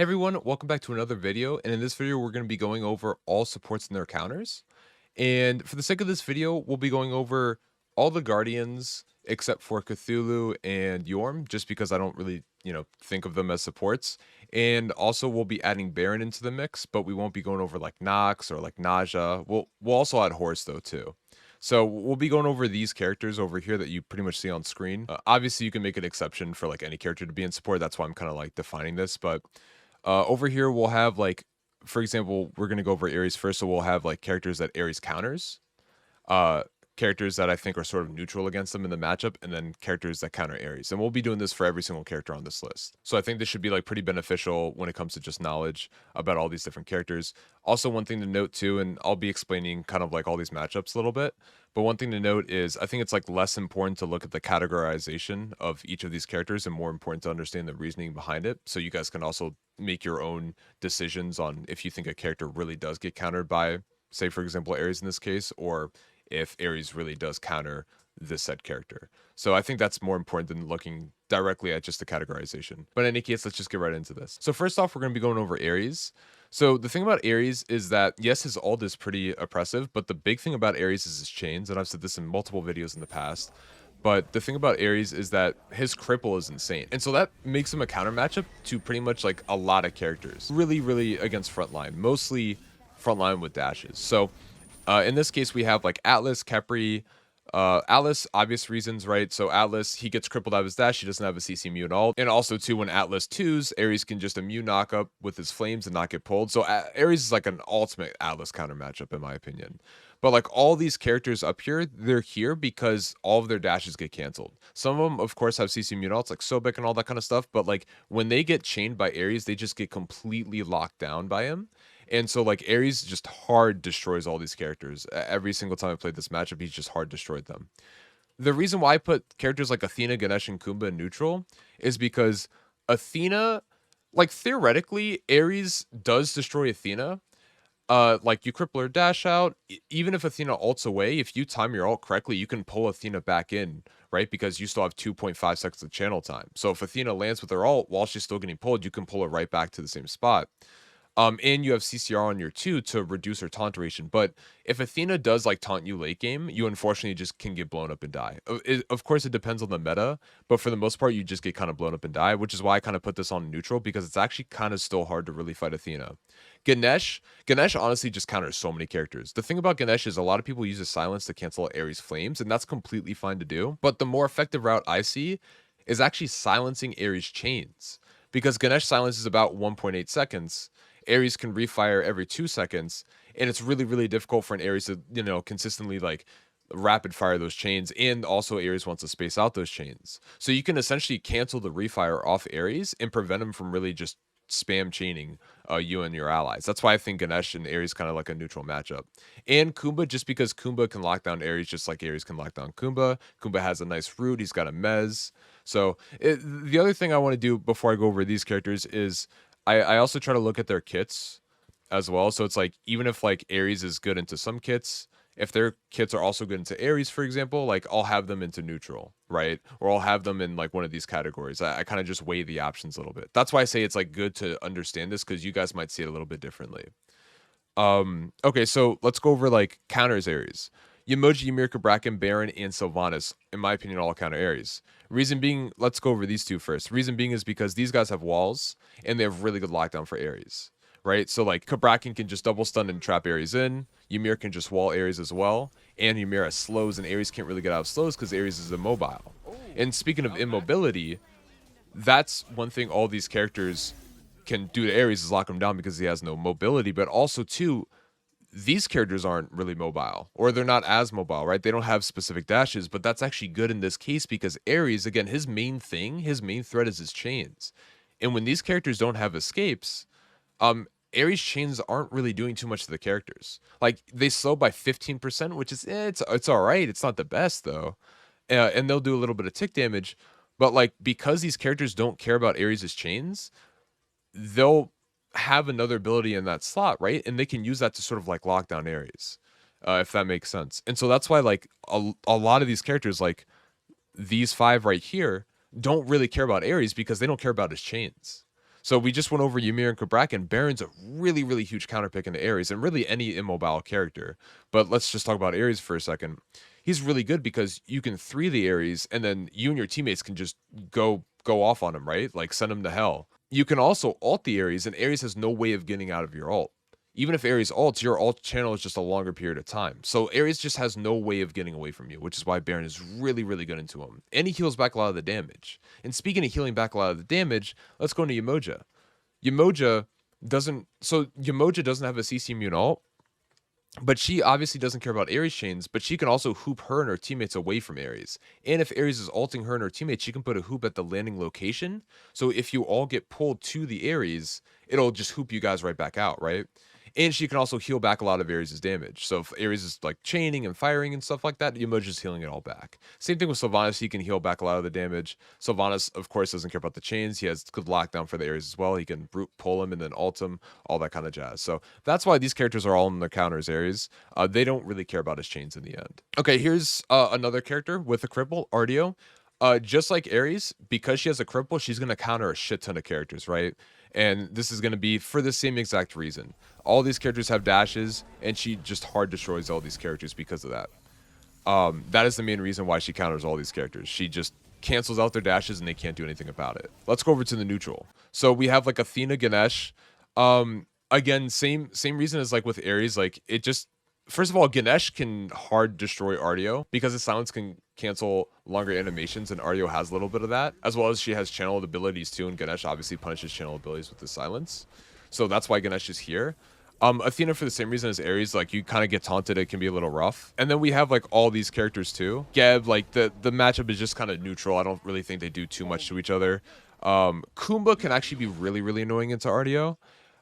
Hey everyone, welcome back to another video, and in this video we're going to be going over all supports and their counters. And for the sake of this video, we'll be going over all the Guardians except for Cthulhu and Yorm, just because I don't really, think of them as supports. And also we'll be adding Baron into the mix, but we won't be going over like Nox or like Naja. We'll also add Horus though too. So we'll be going over these characters over here that you pretty much see on screen. Obviously, you can make an exception for like any character to be in support. That's why I'm kind of like defining this, but over here, we'll have like, for example, we're gonna go over Ares first, so we'll have like characters that Ares counters, uh, characters that I think are sort of neutral against them in the matchup, and then characters that counter Ares. And we'll be doing this for every single character on this list. So I think this should be like pretty beneficial when it comes to just knowledge about all these different characters. Also, one thing to note too, and I'll be explaining kind of like all these matchups a little bit. But one thing to note is I think it's like less important to look at the categorization of each of these characters and more important to understand the reasoning behind it. So you guys can also make your own decisions on if you think a character really does get countered by, say, for example, Ares in this case, or if Ares really does counter this said character. So I think that's more important than looking directly at just the categorization. But in any case, let's just get right into this. So first off, we're going to be going over Ares. So the thing about Ares is that, yes, his ult is pretty oppressive, but the big thing about Ares is his chains, and I've said this in multiple videos in the past. But the thing about Ares is that his cripple is insane. And so that makes him a counter matchup to pretty much like a lot of characters. Really, really against frontline, mostly frontline with dashes. So in this case, we have like Atlas, Khepri, Atlas, obvious reasons, right? So Atlas, he gets crippled out of his dash. He doesn't have a CC immune ult. And also, too, when Atlas 2s, Ares can just immune knock up with his flames and not get pulled. So Ares is like an ultimate Atlas counter matchup, in my opinion. But like all these characters up here, they're here because all of their dashes get canceled. Some of them, of course, have CC immune ults like Sobek and all that kind of stuff. But like when they get chained by Ares, they just get completely locked down by him. And so like Ares just hard destroys all these characters. Every single time I played this matchup, he's just hard destroyed them. The reason why I put characters like Athena, Ganesha, and Kumba in neutral is because Athena, like theoretically, Ares does destroy Athena. Like you cripple her dash out. Even if Athena ults away, if you time your ult correctly, you can pull Athena back in, right? Because you still have 2.5 seconds of channel time. So if Athena lands with her ult while she's still getting pulled, you can pull her right back to the same spot. And you have CCR on your 2 to reduce her taunt duration. But if Athena does like taunt you late game, you unfortunately just can get blown up and die. Of course, it depends on the meta, but for the most part, you just get kind of blown up and die, which is why I kind of put this on neutral because it's actually kind of still hard to really fight Athena. Ganesh honestly just counters so many characters. The thing about Ganesh is a lot of people use his silence to cancel Ares flames, and that's completely fine to do. But the more effective route I see is actually silencing Ares chains because Ganesh silence is about 1.8 seconds. Ares can refire every 2 seconds, and it's really, really difficult for an Ares to, consistently like rapid fire those chains, and also Ares wants to space out those chains. So you can essentially cancel the refire off Ares and prevent him from really just spam chaining you and your allies. That's why I think Ganesh and Ares kind of like a neutral matchup. And Kumba, just because Kumba can lock down Ares just like Ares can lock down Kumba. Kumba has a nice root. He's got a mez. So the other thing I want to do before I go over these characters is I also try to look at their kits as well. So it's like, even if like Ares is good into some kits, if their kits are also good into Ares, for example, like I'll have them into neutral, right? Or I'll have them in like one of these categories. I kind of just weigh the options a little bit. That's why I say it's like good to understand this because you guys might see it a little bit differently. Okay, so let's go over like counters Ares. Yemoja, Ymir, Cabrakan, Baron, and Sylvanus, in my opinion, all counter Ares. Reason being, let's go over these two first. Reason being is because these guys have walls, and they have really good lockdown for Ares, right? So like Cabrakan can just double stun and trap Ares in. Ymir can just wall Ares as well. And Ymir has slows, and Ares can't really get out of slows because Ares is immobile. And speaking of immobility, that's one thing all these characters can do to Ares is lock him down because he has no mobility, but also too, these characters aren't really mobile, or they're not as mobile, right? They don't have specific dashes, but that's actually good in this case because Ares, again, his main threat is his chains. And when these characters don't have escapes, Ares chains aren't really doing too much to the characters. Like they slow by 15%, which is, it's all right. It's not the best though. And they'll do a little bit of tick damage, but like, because these characters don't care about Ares' chains, they'll have another ability in that slot, right? And they can use that to sort of like lock down Ares, if that makes sense. And so that's why like a lot of these characters, like these 5 right here, don't really care about Ares because they don't care about his chains. So we just went over Ymir and Cabrakan. Baron's a really, really huge counterpick into Ares, and really any immobile character. But let's just talk about Ares for a second. He's really good because you can 3 the Ares, and then you and your teammates can just go off on him, right? Like send him to hell. You can also ult the Ares, and Ares has no way of getting out of your ult. Even if Ares ults, your ult channel is just a longer period of time. So Ares just has no way of getting away from you, which is why Baron is really, really good into him. And he heals back a lot of the damage. And speaking of healing back a lot of the damage, let's go into Yemoja. Yemoja doesn't have a CC immune ult, but she obviously doesn't care about Ares chains, but she can also hoop her and her teammates away from Ares. And if Ares is ulting her and her teammates, she can put a hoop at the landing location. So if you all get pulled to the Ares, it'll just hoop you guys right back out, right? And she can also heal back a lot of Ares' damage. So if Ares is like chaining and firing and stuff like that, Yemoja's healing it all back. Same thing with Sylvanus, he can heal back a lot of the damage. Sylvanus, of course, doesn't care about the chains. He has good lockdown for the Ares as well. He can brute pull him and then ult him, all that kind of jazz. So that's why these characters are all in their counters Ares. They don't really care about his chains in the end. Okay, here's another character with a cripple, Artio. Just like Ares, because she has a cripple, she's going to counter a shit ton of characters, right? And this is going to be for the same exact reason. All these characters have dashes, and she just hard destroys all these characters because of that. That is the main reason why she counters all these characters. She just cancels out their dashes, and they can't do anything about it. Let's go over to the neutral. So we have like Athena, Ganesh. Again, same reason as like with Ares. Like it just, first of all, Ganesh can hard destroy Artio because his silence can cancel longer animations, and Artio has a little bit of that, as well as she has channeled abilities too, and Ganesh obviously punishes channel abilities with the silence. So that's why Ganesh is here. Athena, for the same reason as Ares, like you kind of get taunted, it can be a little rough. And then we have like all these characters too. Geb, like the matchup is just kind of neutral. I don't really think they do too much to each other. Kumba can actually be really, really annoying into Artio.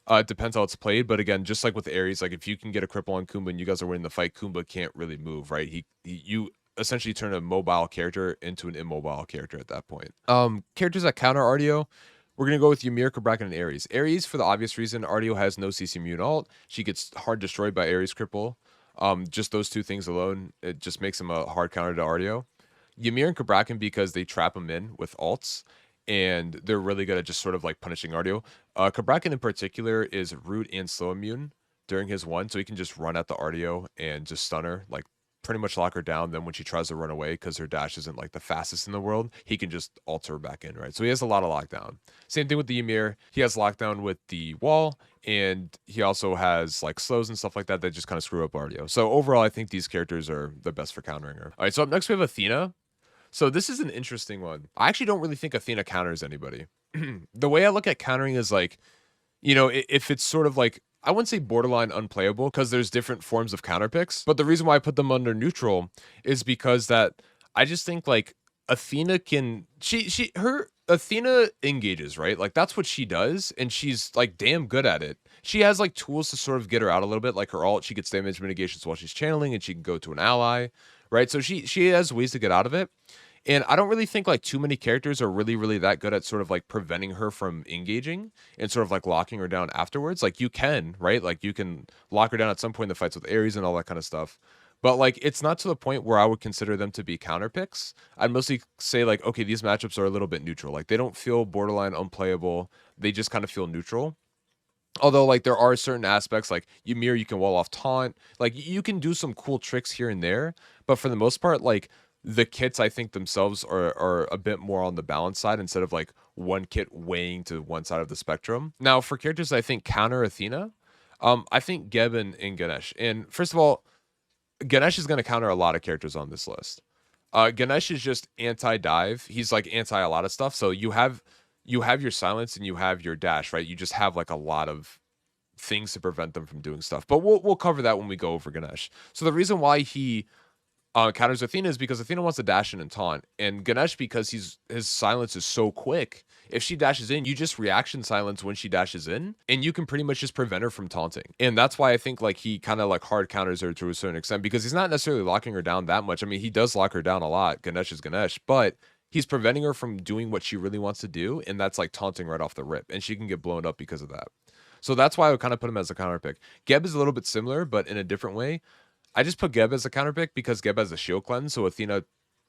It depends how it's played, but again, just like with Ares, like if you can get a cripple on Kumba and you guys are winning the fight, Kumba can't really move, right? You essentially turn a mobile character into an immobile character at that point. Characters that counter Artio, we're going to go with Ymir, Cabrakan, and Ares. Ares, for the obvious reason, Artio has no CC immune ult. She gets hard destroyed by Ares cripple. Just those two things alone, it just makes him a hard counter to Artio. Ymir and Cabrakan because they trap him in with ults, and they're really good at just sort of like punishing Artio. Cabrakan in particular is root and slow immune during his one, so he can just run at the Artio and just stun her, like pretty much lock her down. Then when she tries to run away, because her dash isn't like the fastest in the world, he can just ult her back in, right? So he has a lot of lockdown. Same thing with the Ymir. He has lockdown with the wall, and he also has like slows and stuff like that that just kind of screw up Artio. So overall, I think these characters are the best for countering her. All right, so up next we have Athena. So this is an interesting one. I actually don't really think Athena counters anybody. The way I look at countering is like, you know, if it's sort of like, I wouldn't say borderline unplayable because there's different forms of counter picks. But the reason why I put them under neutral is because that I just think like Athena can, Athena engages, right? Like that's what she does. And she's like damn good at it. She has like tools to sort of get her out a little bit. Like her ult, she gets damage mitigations while she's channeling, and she can go to an ally, right? So she has ways to get out of it. And I don't really think like too many characters are really, really that good at sort of like preventing her from engaging and sort of like locking her down afterwards. Like you can, right? Like you can lock her down at some point in the fights with Ares and all that kind of stuff. But like it's not to the point where I would consider them to be counter picks. I'd mostly say like, okay, these matchups are a little bit neutral. Like they don't feel borderline unplayable. They just kind of feel neutral. Although, like, there are certain aspects, like Ymir, you can wall off taunt. Like, you can do some cool tricks here and there. But for the most part, like, the kits, I think, themselves are a bit more on the balance side instead of, like, one kit weighing to one side of the spectrum. Now, for characters I think counter Athena, I think Geb and Ganesh. And first of all, Ganesh is going to counter a lot of characters on this list. Ganesh is just anti-dive. He's, like, anti a lot of stuff. So you have your silence and you have your dash, right? You just have like a lot of things to prevent them from doing stuff. But we'll cover that when we go over Ganesh. So the reason why he counters Athena is because Athena wants to dash in and taunt, and Ganesh, because his silence is so quick, if she dashes in, you just reaction silence when she dashes in, and you can pretty much just prevent her from taunting. And that's why I think like he kind of like hard counters her to a certain extent, because he's not necessarily locking her down that much. I mean, he does lock her down a lot. Ganesh is Ganesh, but he's preventing her from doing what she really wants to do, and that's like taunting right off the rip, and she can get blown up because of that. So that's why I would kind of put him as a counter pick. Geb is a little bit similar, but in a different way. I just put Geb as a counter pick because Geb has a shield cleanse, so Athena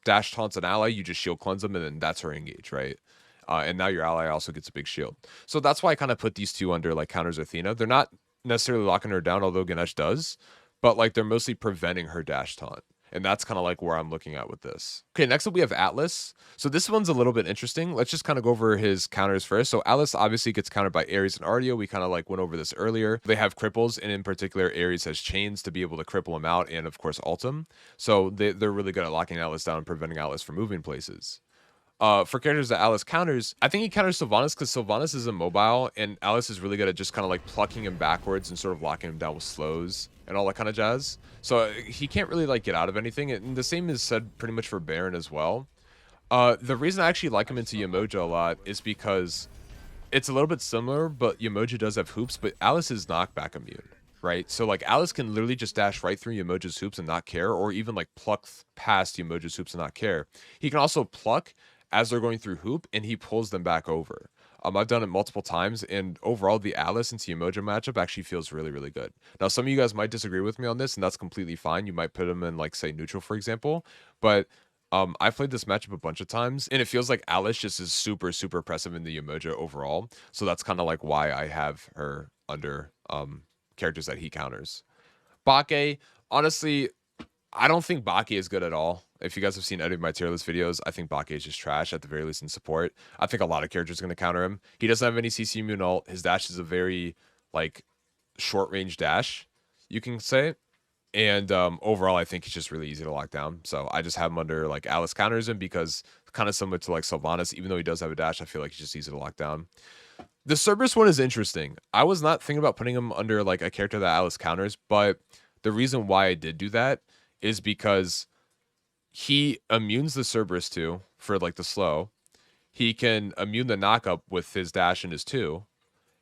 dash taunts an ally, you just shield cleanse them, and then that's her engage, right? And now your ally also gets a big shield. So that's why I kind of put these two under like counters Athena. They're not necessarily locking her down, although Ganesh does, but like they're mostly preventing her dash taunt. And that's kind of like where I'm looking at with this. Okay, next up we have Atlas. So this one's a little bit interesting. Let's just kind of go over his counters first. So Atlas obviously gets countered by Ares and Artio. We kind of like went over this earlier. They have cripples, and in particular, Ares has chains to be able to cripple him out and, of course, ult him. So they're really good at locking Atlas down and preventing Atlas from moving places. For characters that Atlas counters, I think he counters Sylvanus because Sylvanus is immobile, and Atlas is really good at just kind of like plucking him backwards and sort of locking him down with slows and all that kind of jazz. So he can't really like get out of anything. And the same is said pretty much for Baron as well. The reason I actually like him into Yemoja a lot is because it's a little bit similar, but Yemoja does have hoops, but Alice is knockback immune, right? So like Alice can literally just dash right through Yemoja's hoops and not care, or even like pluck past Yemoja's hoops and not care. He can also pluck as they're going through hoop, and he pulls them back over. I've done it multiple times, and overall, the Alice into Yemoja matchup actually feels really, really good. Now, some of you guys might disagree with me on this, and that's completely fine. You might put him in, like, say, neutral, for example, but I've played this matchup a bunch of times, and it feels like Alice just is super, super impressive in the Yemoja overall, so that's kind of like why I have her under characters that he counters. Bacchus, honestly, I don't think Bacchus is good at all. If you guys have seen any of my tier list videos, I think Bacchus is just trash, at the very least in support. I think a lot of characters are going to counter him. He doesn't have any CC immune ult. His dash is a very, like, short-range dash, you can say. And overall, I think he's just really easy to lock down. So I just have him under, like, Alice counters him because kind of similar to, like, Sylvanus. Even though he does have a dash, I feel like he's just easy to lock down. The Cerberus one is interesting. I was not thinking about putting him under, like, a character that Alice counters, but the reason why I did do that is because he immunes the Cerberus too for like the slow. He can immune the knockup with his dash and his 2.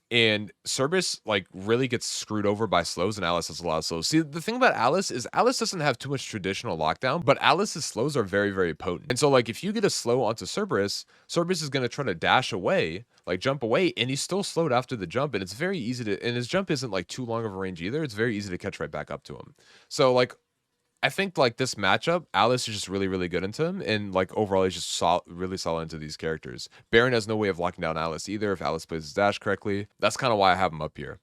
And Cerberus like really gets screwed over by slows, and Alice has a lot of slows. See, the thing about Alice is Alice doesn't have too much traditional lockdown, but Alice's slows are very, very potent. And so like if you get a slow onto Cerberus, Cerberus is going to try to dash away, like jump away, and he's still slowed after the jump, and it's very easy to, and his jump isn't like too long of a range either. It's very easy to catch right back up to him. So like I think like this matchup, Alice is just really, really good into him, and like overall, he's just really solid into these characters. Baron has no way of locking down Alice either if Alice plays his dash correctly. That's kind of why I have him up here.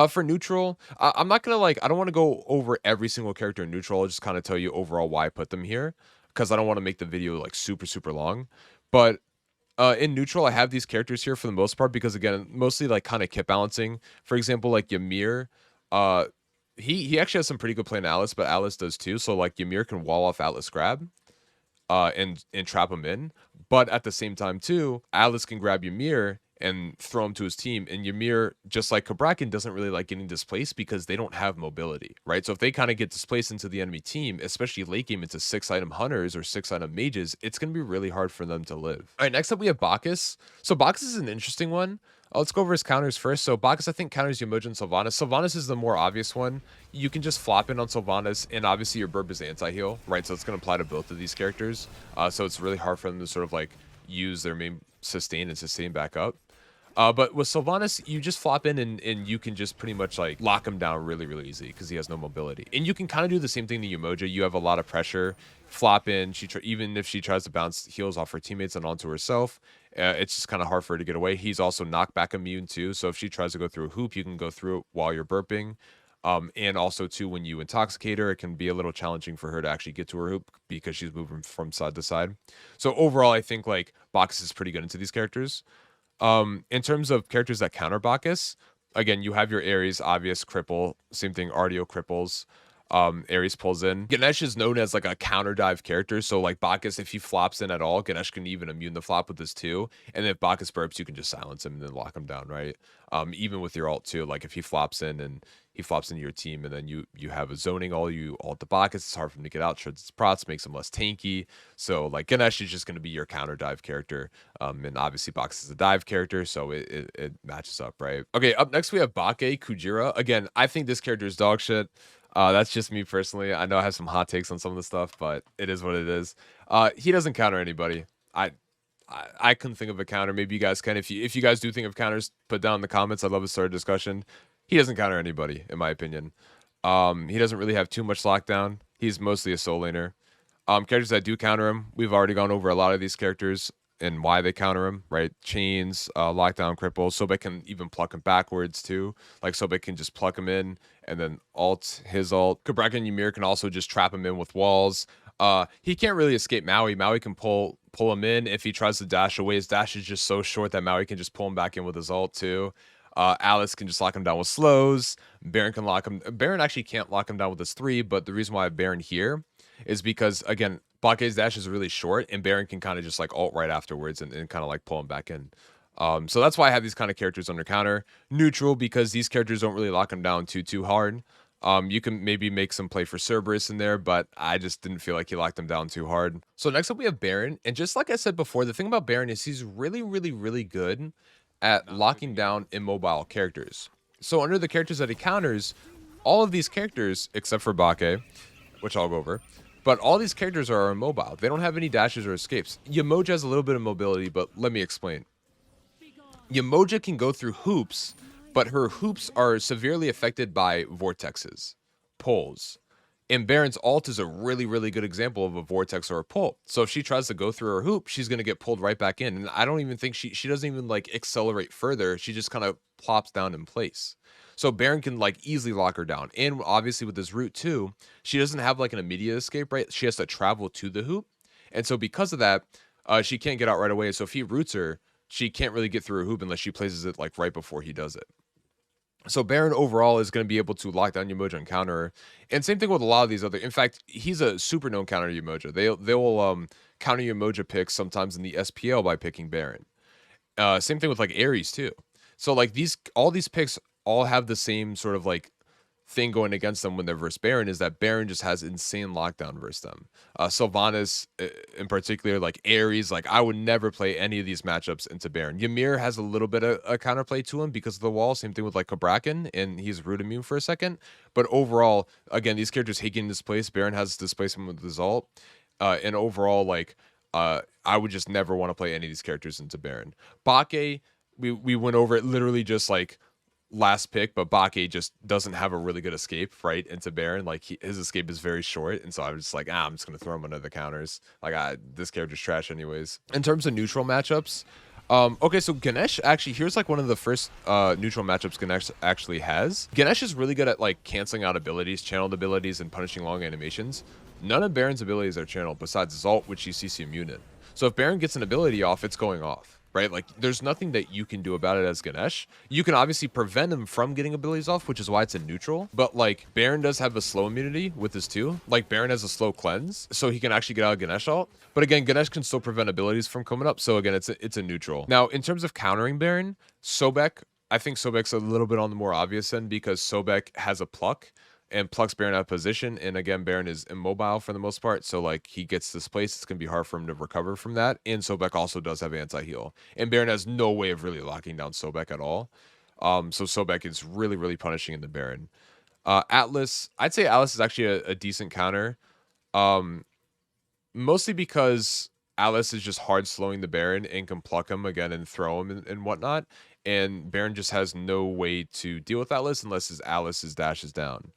For neutral, I'm not gonna like. I don't want to go over every single character in neutral. I'll just kind of tell you overall why I put them here because I don't want to make the video like super, super long. But in neutral, I have these characters here for the most part because again, mostly like kind of kit balancing. For example, like Ymir. He actually has some pretty good play in Alice, but Alice does too. So like Ymir can wall off Atlas grab and trap him in. But at the same time too, Alice can grab Ymir and throw him to his team. And Ymir, just like Cabrakan, doesn't really like getting displaced because they don't have mobility, right? So if they kind of get displaced into the enemy team, especially late game into 6-item hunters or 6-item mages, it's going to be really hard for them to live. All right, next up we have Bacchus. So Bacchus is an interesting one. Let's go over his counters first. So Bacchus, I think, counters Yemoja and Sylvanus. Sylvanus is the more obvious one. You can just flop in on Sylvanus, and obviously your burp is anti-heal, right? So it's going to apply to both of these characters. So it's really hard for them to sort of like use their main sustain and sustain back up. But with Sylvanus, you just flop in and you can just pretty much like lock him down really, really easy because he has no mobility. And you can kind of do the same thing to Yemoja. You have a lot of pressure. Flop in. Even if she tries to bounce heals off her teammates and onto herself, it's just kind of hard for her to get away. He's also knockback immune too. So if she tries to go through a hoop, you can go through it while you're burping. And also too, when you intoxicate her, it can be a little challenging for her to actually get to her hoop because she's moving from side to side. So overall, I think like Bacchus is pretty good into these characters. In terms of characters that counter Bacchus, again, you have your Ares, obvious cripple, same thing, Artio cripples. Ares pulls in. Ganesh is known as like a counter dive character, so like Bacchus, if he flops in at all, Ganesh can even immune the flop with his 2, and then if Bacchus burps, you can just silence him and then lock him down, right? Even with your ult too, like if he flops in and he flops into your team, and then you have a zoning all, you ult the Bacchus, it's hard for him to get out, shreds his prots, makes him less tanky. So like Ganesh is just going to be your counter dive character, and obviously Bacchus is a dive character, so it matches up, right? Okay, up next we have Bacchus Kujira. Again, I think this character is dog shit. That's just me personally. I know I have some hot takes on some of the stuff, but it is what it is. He doesn't counter anybody. I couldn't think of a counter. Maybe you guys can. If you guys do think of counters, put down in the comments. I'd love to start a discussion. He doesn't counter anybody, in my opinion. He doesn't really have too much lockdown. He's mostly a soul laner. Characters that do counter him, we've already gone over a lot of these characters. and why they counter him, right? Chains, lockdown, cripple. Sobek can even pluck him backwards too. Like Sobek can just pluck him in and then ult his ult. Cabrakan and Ymir can also just trap him in with walls. He can't really escape Maui. Maui can pull him in if he tries to dash away. His dash is just so short that Maui can just pull him back in with his ult too. Alice can just lock him down with slows. Baron can lock him. Baron actually can't lock him down with his 3, but the reason why I have Baron here is because, again, Bacchus' dash is really short, and Baron can kind of just like ult right afterwards and kind of like pull him back in. So that's why I have these kind of characters under counter. Neutral, because these characters don't really lock him down too hard. You can maybe make some play for Cerberus in there, but I just didn't feel like he locked him down too hard. So next up we have Baron, and just like I said before, the thing about Baron is he's really good at locking down immobile characters. So under the characters that he counters, all of these characters, except for Bacchus, which I'll go over, but all these characters are immobile. They don't have any dashes or escapes. Yemoja has a little bit of mobility, but let me explain. Yemoja can go through hoops, but her hoops are severely affected by vortexes, pulls. And Baron's ult is a really good example of a vortex or a pull. So if she tries to go through her hoop, she's going to get pulled right back in. And I don't even think she doesn't even like accelerate further. She just kind of plops down in place. So Baron can like easily lock her down. And obviously with this route too, she doesn't have like an immediate escape, right? She has to travel to the hoop. And so because of that, she can't get out right away. So if he roots her, she can't really get through a hoop unless she places it like right before he does it. So Baron overall is going to be able to lock down Yemoja and counter her. And same thing with a lot of these other. In fact, he's a super known counter Yemoja. They will counter Yemoja picks sometimes in the SPL by picking Baron. Same thing with like Ares too. So like all these picks all have the same sort of like thing going against them when they're versus Baron, is that Baron just has insane lockdown versus them. Sylvanus in particular, like Ares, like I would never play any of these matchups into Baron. Ymir has a little bit of a counterplay to him because of the wall. Same thing with like Cabrakan, and he's root immune for a second. But overall, again, these characters hate getting displaced. Baron has displacement with his ult. And overall, like I would just never want to play any of these characters into Baron. Bacchus, we went over it literally just like last pick, but Bacchus just doesn't have a really good escape right into Baron. Like his escape is very short, and so I was just like, I'm just gonna throw him under the counters. Like this character's trash anyways. In terms of neutral matchups, okay, so Ganesh actually, here's like one of the first neutral matchups Ganesh actually has. Ganesh is really good at like canceling out abilities, channeled abilities, and punishing long animations. None of Baron's abilities are channeled besides his ult, which he's CC immune in. So if Baron gets an ability off, it's going off. Right? Like there's nothing that you can do about it as Ganesh. You can obviously prevent him from getting abilities off, which is why it's a neutral. But like Baron does have a slow immunity with his 2. Like Baron has a slow cleanse, so he can actually get out of Ganesh ult. But again, Ganesh can still prevent abilities from coming up. So again, it's a neutral. Now, in terms of countering Baron, Sobek, I think Sobek's a little bit on the more obvious end because Sobek has a pluck and plucks Baron out of position. And again, Baron is immobile for the most part. So like he gets displaced, it's going to be hard for him to recover from that. And Sobek also does have anti-heal. And Baron has no way of really locking down Sobek at all. So Sobek is really punishing in the Baron. Atlas, I'd say Atlas is actually a decent counter. Mostly because Atlas is just hard slowing the Baron and can pluck him again and throw him and whatnot. And Baron just has no way to deal with Atlas unless his Atlas's dash is down.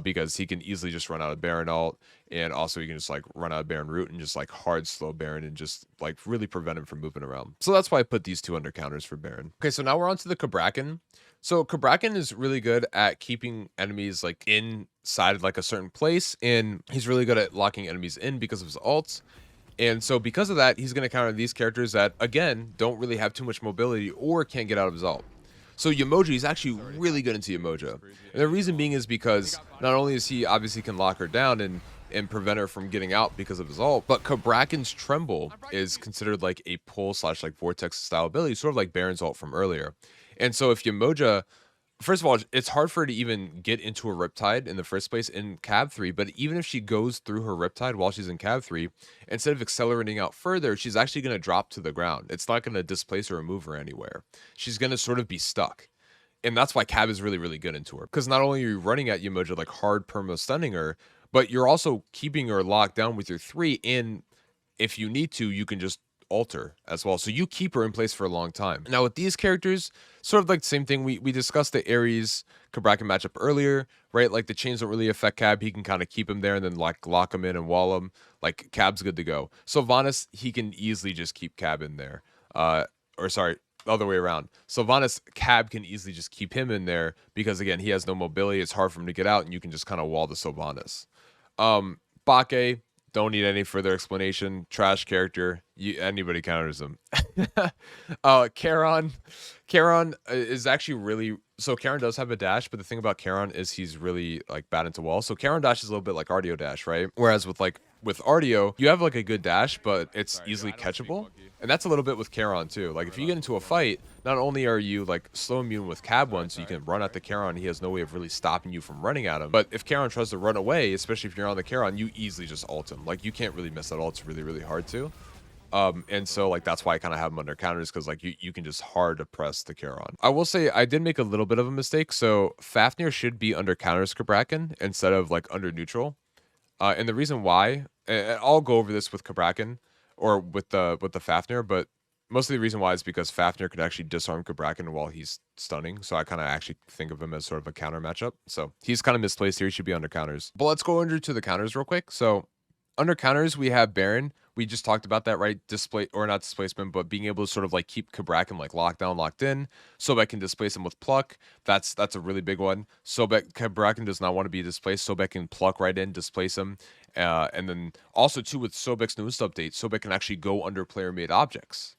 Because he can easily just run out of Baron ult, and also he can just like run out of Baron root and just like hard slow Baron and just like really prevent him from moving around. So that's why I put these 2 under counters for Baron. Okay, so now we're on to the Cabrakan. So Cabrakan is really good at keeping enemies like inside like a certain place, and he's really good at locking enemies in because of his ults. And so because of that, he's going to counter these characters that, again, don't really have too much mobility or can't get out of his ult. So Yemoja is actually really good into Yemoja. And the reason being is because not only is he obviously can lock her down and prevent her from getting out because of his ult, but Cabrakan's Tremble is considered like a pull / like vortex style ability, sort of like Baron's ult from earlier. And so if Yemoja, first of all, it's hard for her to even get into a Riptide in the first place in Cab 3, but even if she goes through her Riptide while she's in Cab 3, instead of accelerating out further, she's actually going to drop to the ground. It's not going to displace her or move her anywhere. She's going to sort of be stuck. And that's why Cab is really good into her. Because not only are you running at Yemoja like hard perma stunning her, but you're also keeping her locked down with your 3, and if you need to, you can just alter as well. So you keep her in place for a long time. Now with these characters, sort of like the same thing. We discussed the Ares Cabrakan matchup earlier, right? Like the chains don't really affect Cab. He can kind of keep him there and then like lock him in and wall him. Like Cab's good to go. Sylvanus, he can easily just keep Cab in there. Or sorry, the other way around. Sylvanus, Cab can easily just keep him in there because again, he has no mobility. It's hard for him to get out, and you can just kind of wall the Sylvanus. Bacchus, don't need any further explanation. Trash character. Anybody counters him. Charon is actually really... So Charon does have a dash, but the thing about Charon is he's really like bad into walls. So Charon dash is a little bit like Artio dash, right? Whereas with Artio, you have like a good dash, but it's easily catchable. And that's a little bit with Charon too. Like if you get into a fight, not only are you like slow immune with Cab 1, so you can run at the Charon, he has no way of really stopping you from running at him. But if Charon tries to run away, especially if you're on the Charon, you easily just ult him. Like you can't really miss that ult. It's really, really hard to. And so like that's why I kind of have him under counters, because like you can just hard press the Charon. I will say I did make a little bit of a mistake. So Fafnir should be under counters Cabrakan instead of like under neutral. And the reason why, and I'll go over this with Cabrakan or with the Fafnir, but mostly the reason why is because Fafnir could actually disarm Cabrakan while he's stunning. So I kind of actually think of him as sort of a counter matchup. So he's kind of misplaced here. He should be under counters. But let's go under to the counters real quick. So under counters, we have Baron. We just talked about that, right? Or not displacement, but being able to sort of like keep Cabrakan like locked down, locked in. Sobek can displace him with pluck. That's a really big one. Cabrakan does not want to be displaced. Sobek can pluck right in, displace him. And then also too with Sobek's newest update, Sobek can actually go under player made objects,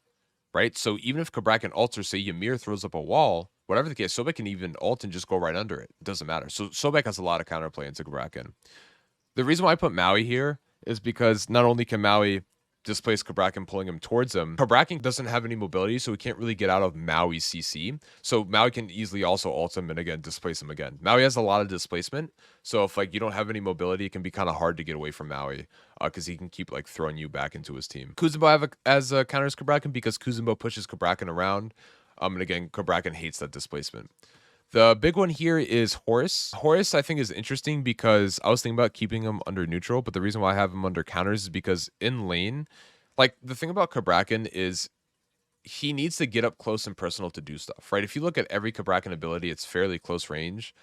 right? So even if Cabrakan ults or say Ymir throws up a wall, whatever the case, Sobek can even ult and just go right under it. It doesn't matter. So Sobek has a lot of counterplay into Cabrakan. The reason why I put Maui here is because not only can Maui displace Cabrakan pulling him towards him, Cabrakan doesn't have any mobility, so he can't really get out of Maui's CC. So Maui can easily also ult him and again displace him again. Maui has a lot of displacement, so if like you don't have any mobility, it can be kind of hard to get away from Maui because he can keep like throwing you back into his team. Kuzenbo counters Cabrakan because Kuzenbo pushes Cabrakan around, and again Cabrakan hates that displacement. The big one here is Horus. Horus, I think, is interesting because I was thinking about keeping him under neutral, but the reason why I have him under counters is because in lane, like the thing about Cabrakan is he needs to get up close and personal to do stuff, right? If you look at every Cabrakan ability, it's fairly close range.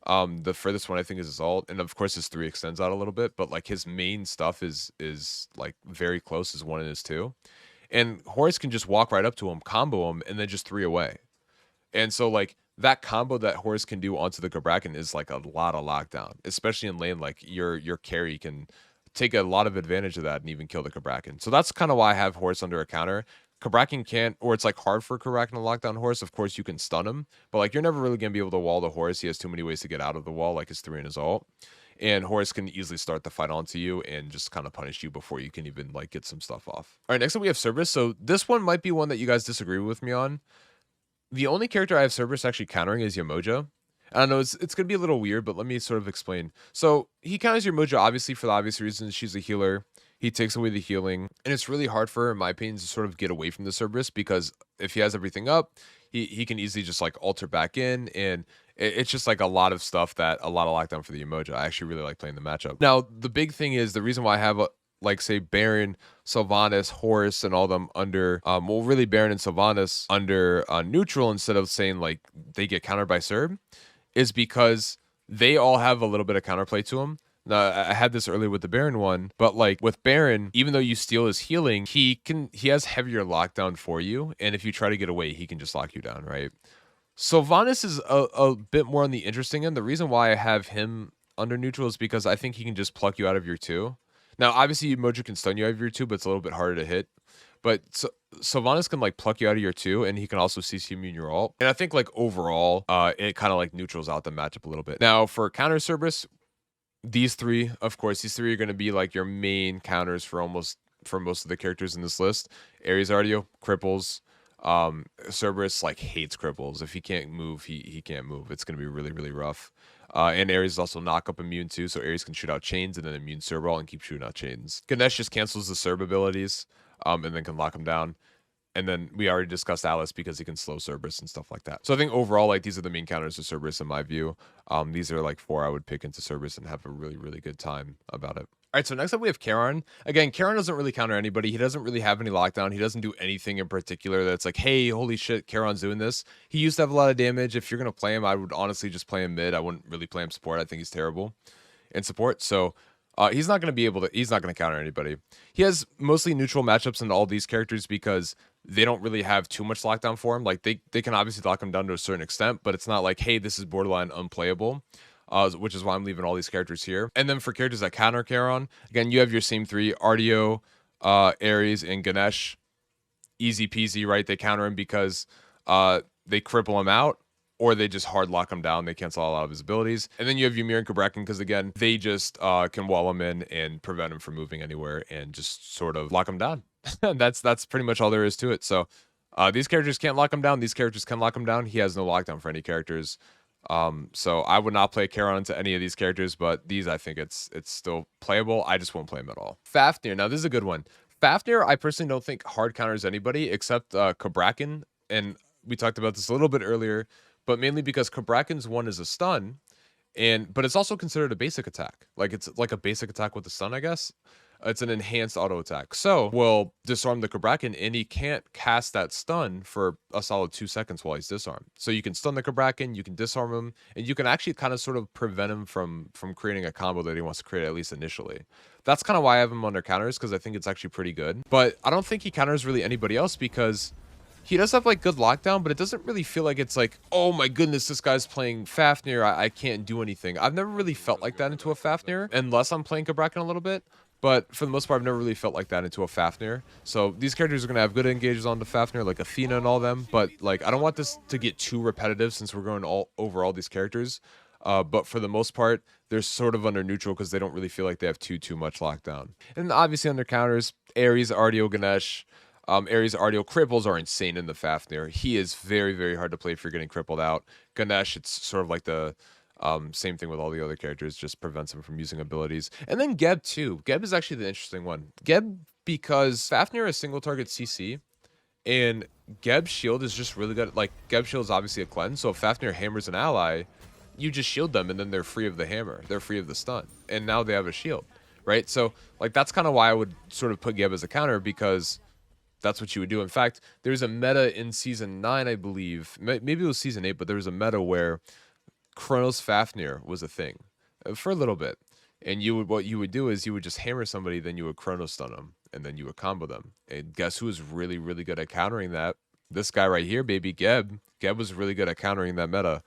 The furthest one I think is his ult, and of course his 3 extends out a little bit, but like his main stuff is like very close, his 1 and his 2. And Horus can just walk right up to him, combo him, and then just 3 away. And so like that combo that Horus can do onto the Cabrakan is like a lot of lockdown, especially in lane. Like your carry can take a lot of advantage of that and even kill the Cabrakan. So that's kind of why I have Horus under a counter. Cabrakan can't, or it's like hard for Cabrakan to lock down Horus. Of course, you can stun him, but like you're never really gonna be able to wall the Horus. He has too many ways to get out of the wall, like his 3 and his ult. And Horus can easily start the fight onto you and just kind of punish you before you can even like get some stuff off. All right, next up we have Cerberus. So this one might be one that you guys disagree with me on. The only character I have Cerberus actually countering is Yemoja. I don't know, it's going to be a little weird, but let me sort of explain. So he counters Yemoja, obviously, for the obvious reasons. She's a healer. He takes away the healing. And it's really hard for her, in my opinion, to sort of get away from the Cerberus, because if he has everything up, he can easily just like alter back in. And it's just like a lot of stuff that a lot of lockdown for the Yemoja. I actually really like playing the matchup. Now, the big thing is the reason why I have like say Baron, Sylvanus, Horus, and all them under, well, really Baron and Sylvanus under neutral instead of saying like they get countered by Cerb, is because they all have a little bit of counterplay to them. Now, I had this earlier with the Baron one, but like with Baron, even though you steal his healing, he has heavier lockdown for you, and if you try to get away, he can just lock you down, right? Sylvanus is a bit more on the interesting end. The reason why I have him under neutral is because I think he can just pluck you out of your 2. Now, obviously, Yemoja can stun you out of your 2, but it's a little bit harder to hit. But Sylvanus can like pluck you out of your 2, and he can also CC immune your ult. And I think like overall, it kind of like neutrals out the matchup a little bit. Now, for counter Cerberus, these 3, of course, these 3 are going to be like your main counters for most of the characters in this list. Ares Artio, cripples. Cerberus like hates cripples. If he can't move, he can't move. It's going to be really, really rough. And Ares is also knock up immune too, so Ares can shoot out chains and then immune Cerberus and keep shooting out chains. Ganesh just cancels the Cerb abilities, and then can lock him down. And then we already discussed Alice because he can slow Cerberus and stuff like that. So I think overall, like these are the main counters to Cerberus in my view. These are like 4 I would pick into Cerberus and have a really, really good time about it. All right, so next up we have Charon. Again, Charon doesn't really counter anybody. He doesn't really have any lockdown. He doesn't do anything in particular that's like, hey, holy shit, Charon's doing this. He used to have a lot of damage. If you're going to play him, I would honestly just play him mid. I wouldn't really play him support. I think he's terrible in support. So he's not going to be able to, he's not going to counter anybody. He has mostly neutral matchups in all these characters because they don't really have too much lockdown for him. Like they can obviously lock him down to a certain extent, but it's not like, hey, this is borderline unplayable. Which is why I'm leaving all these characters here. And then for characters that counter Charon, again, you have your same three, Artio, Ares, and Ganesh. Easy peasy, right? They counter him because they cripple him out, or they just hard lock him down. They cancel a lot of his abilities. And then you have Ymir and Cabrakan because, again, they just can wall him in and prevent him from moving anywhere and just sort of lock him down. That's pretty much all there is to it. So these characters can't lock him down. These characters can lock him down. He has no lockdown for any characters. So I would not play Charon into any of these characters, but these I think it's still playable. I just won't play him at all. Fafnir. Now this is a good one. Fafnir, I personally don't think hard counters anybody except Cabrakan, and we talked about this a little bit earlier, but mainly because Cabrakan's one is a stun, but it's also considered a basic attack. Like it's like a basic attack with a stun, I guess. It's an enhanced auto attack. So we'll disarm the Cabrakan, and he can't cast that stun for a solid 2 seconds while he's disarmed. So you can stun the Cabrakan, you can disarm him, and you can actually kind of sort of prevent him from creating a combo that he wants to create, at least initially. That's kind of why I have him under counters, because I think it's actually pretty good. But I don't think he counters really anybody else because he does have like good lockdown, but it doesn't really feel like it's like, oh my goodness, this guy's playing Fafnir, I can't do anything. I've never really felt like that into a Fafnir, unless I'm playing Cabrakan a little bit. But for the most part, I've never really felt like that into a Fafnir. So these characters are going to have good engages on the Fafnir, like Athena and all them. But like, I don't want this to get too repetitive since we're going all over all these characters. But for the most part, they're sort of under neutral because they don't really feel like they have too much lockdown. And obviously under counters, Ares, Artio, Ganesh. Ares, Artio, cripples are insane in the Fafnir. He is very hard to play if you're getting crippled out. Ganesh, it's sort of like the... same thing with all the other characters, just prevents him from using abilities. And then Geb too. Geb is actually the interesting one. Geb, because Fafnir is single target CC, and Geb's shield is just really good. Like, Geb's shield is obviously a cleanse, so if Fafnir hammers an ally, you just shield them, and then they're free of the hammer. They're free of the stun. And now they have a shield, right? So, like, that's kind of why I would sort of put Geb as a counter, because that's what you would do. In fact, there's a meta in Season 9, I believe. Maybe it was Season 8, but there was a meta where Chronos Fafnir was a thing for a little bit, and what you would do is you would just hammer somebody, then you would Chronos stun them, and then you would combo them. And guess who is really good at countering that? This guy right here, baby, Geb. Geb was really good at countering that meta.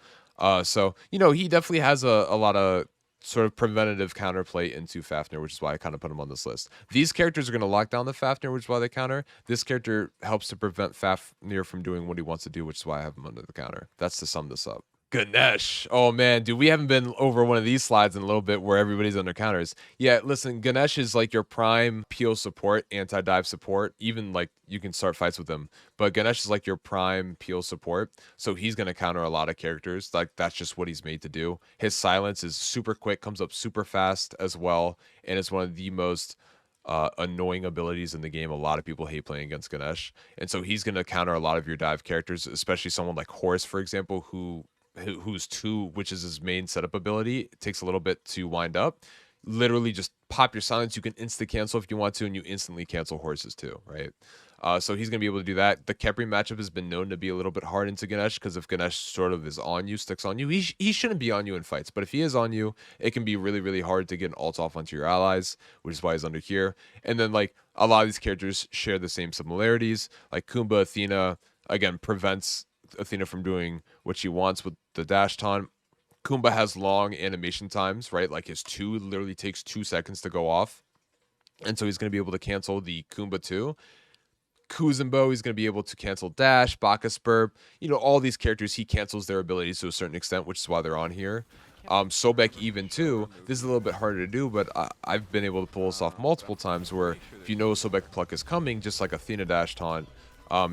So you know, he definitely has a lot of sort of preventative counterplay into Fafnir, which is why I kind of put him on this list. These characters are going to lock down the Fafnir, which is why they counter. This character helps to prevent Fafnir from doing what he wants to do, which is why I have him under the counter. That's to sum this up. Ganesh. Oh man, dude, we haven't been over one of these slides in a little bit where everybody's under counters. Yeah, listen, Ganesh is like your prime peel support, anti-dive support. Even like you can start fights with him, but Ganesh is like your prime peel support. So he's gonna counter a lot of characters. Like that's just what he's made to do. His silence is super quick, comes up super fast as well, and it's one of the most annoying abilities in the game. A lot of people hate playing against Ganesh, and so he's gonna counter a lot of your dive characters, especially someone like Horus, for example, who's 2, which is his main setup ability. It takes a little bit to wind up. Literally just pop your silence. You can insta cancel if you want to, and you instantly cancel Horses too, right? So he's going to be able to do that. The Khepri matchup has been known to be a little bit hard into Ganesh, because if Ganesh sort of is on you, sticks on you, he shouldn't be on you in fights. But if he is on you, it can be really hard to get an ult off onto your allies, which is why he's under here. And then like a lot of these characters share the same similarities. Like Kumba, Athena, again, prevents Athena from doing what she wants with the dash taunt. Kumba has long animation times, right? Like his 2 literally takes 2 seconds to go off. And so he's going to be able to cancel the Kumba 2. Kuzenbo, he's going to be able to cancel dash, Bacchus burp. You know, all these characters, he cancels their abilities to a certain extent, which is why they're on here. Sobek even too. This is a little bit harder to do, but I've been able to pull this off multiple times where if you know Sobek pluck is coming, just like Athena dash taunt,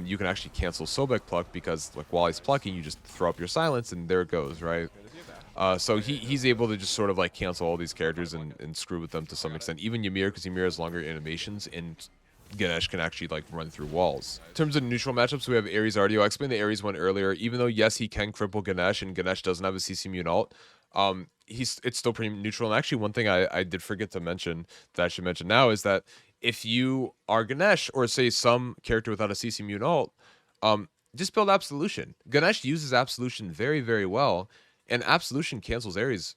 you can actually cancel Sobek pluck, because like while he's plucking, you just throw up your silence and there it goes, right? So he's able to just sort of like cancel all these characters and screw with them to some extent. Even Ymir, because Ymir has longer animations, and Ganesh can actually like run through walls. In terms of neutral matchups, we have Ares, Artio. I explained the Ares one earlier. Even though yes, he can cripple Ganesh, and Ganesh doesn't have a CC immune ult, It's still pretty neutral. And actually, one thing I did forget to mention that I should mention now is that if you are Ganesh or say some character without a CC mute ult, just build Absolution. Ganesh uses Absolution very, very well, and Absolution cancels Ares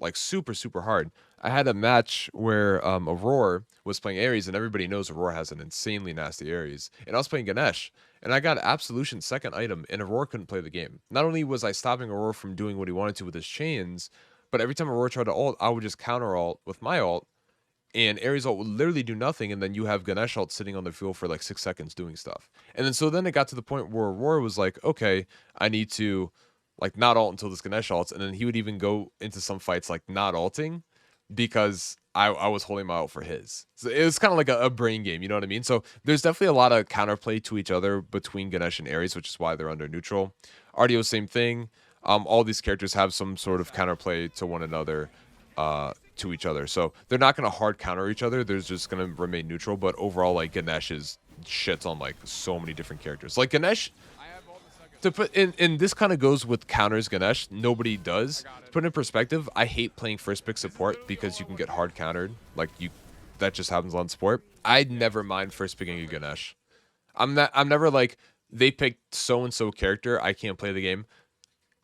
like super, super hard. I had a match where Aurora was playing Ares, and everybody knows Aurora has an insanely nasty Ares. And I was playing Ganesh, and I got Absolution's second item, and Aurora couldn't play the game. Not only was I stopping Aurora from doing what he wanted to with his chains, but every time Aurora tried to ult, I would just counter ult with my ult, and Ares ult would literally do nothing, and then you have Ganesh ult sitting on the field for like 6 seconds doing stuff. And then it got to the point where Aurora was like, okay, I need to like not ult until this Ganesh ults, and then he would even go into some fights like not ulting because I was holding my ult for his. So it was kind of like a brain game, you know what I mean? So there's definitely a lot of counterplay to each other between Ganesh and Ares, which is why they're under neutral. Artio, same thing. All these characters have some sort of counterplay to one another, to each other. So they're not going to hard counter each other. They're just going to remain neutral. But overall, like Ganesh is shits on like so many different characters. Like Ganesh, to put in this kind of goes with counters Ganesh. Nobody does. To put in perspective, I hate playing first pick support because you can get hard countered. Like that just happens on support. I'd never mind first picking a Ganesh. I'm never like they picked so and so character. I can't play the game.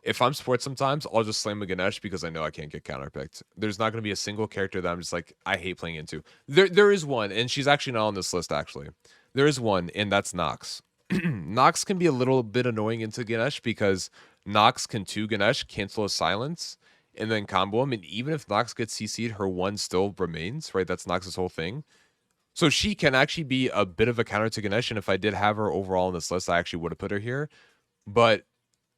If I'm support sometimes, I'll just slam a Ganesh because I know I can't get counterpicked. There's not going to be a single character that I'm just like, I hate playing into. There is one, and she's actually not on this list, actually. There is one, and that's Nox. Nox can be a little bit annoying into Ganesh because Nox can 2 Ganesh, cancel a silence, and then combo him. And even if Nox gets CC'd, her 1 still remains, right? That's Nox's whole thing. So she can actually be a bit of a counter to Ganesh, and if I did have her overall on this list, I actually would have put her here. But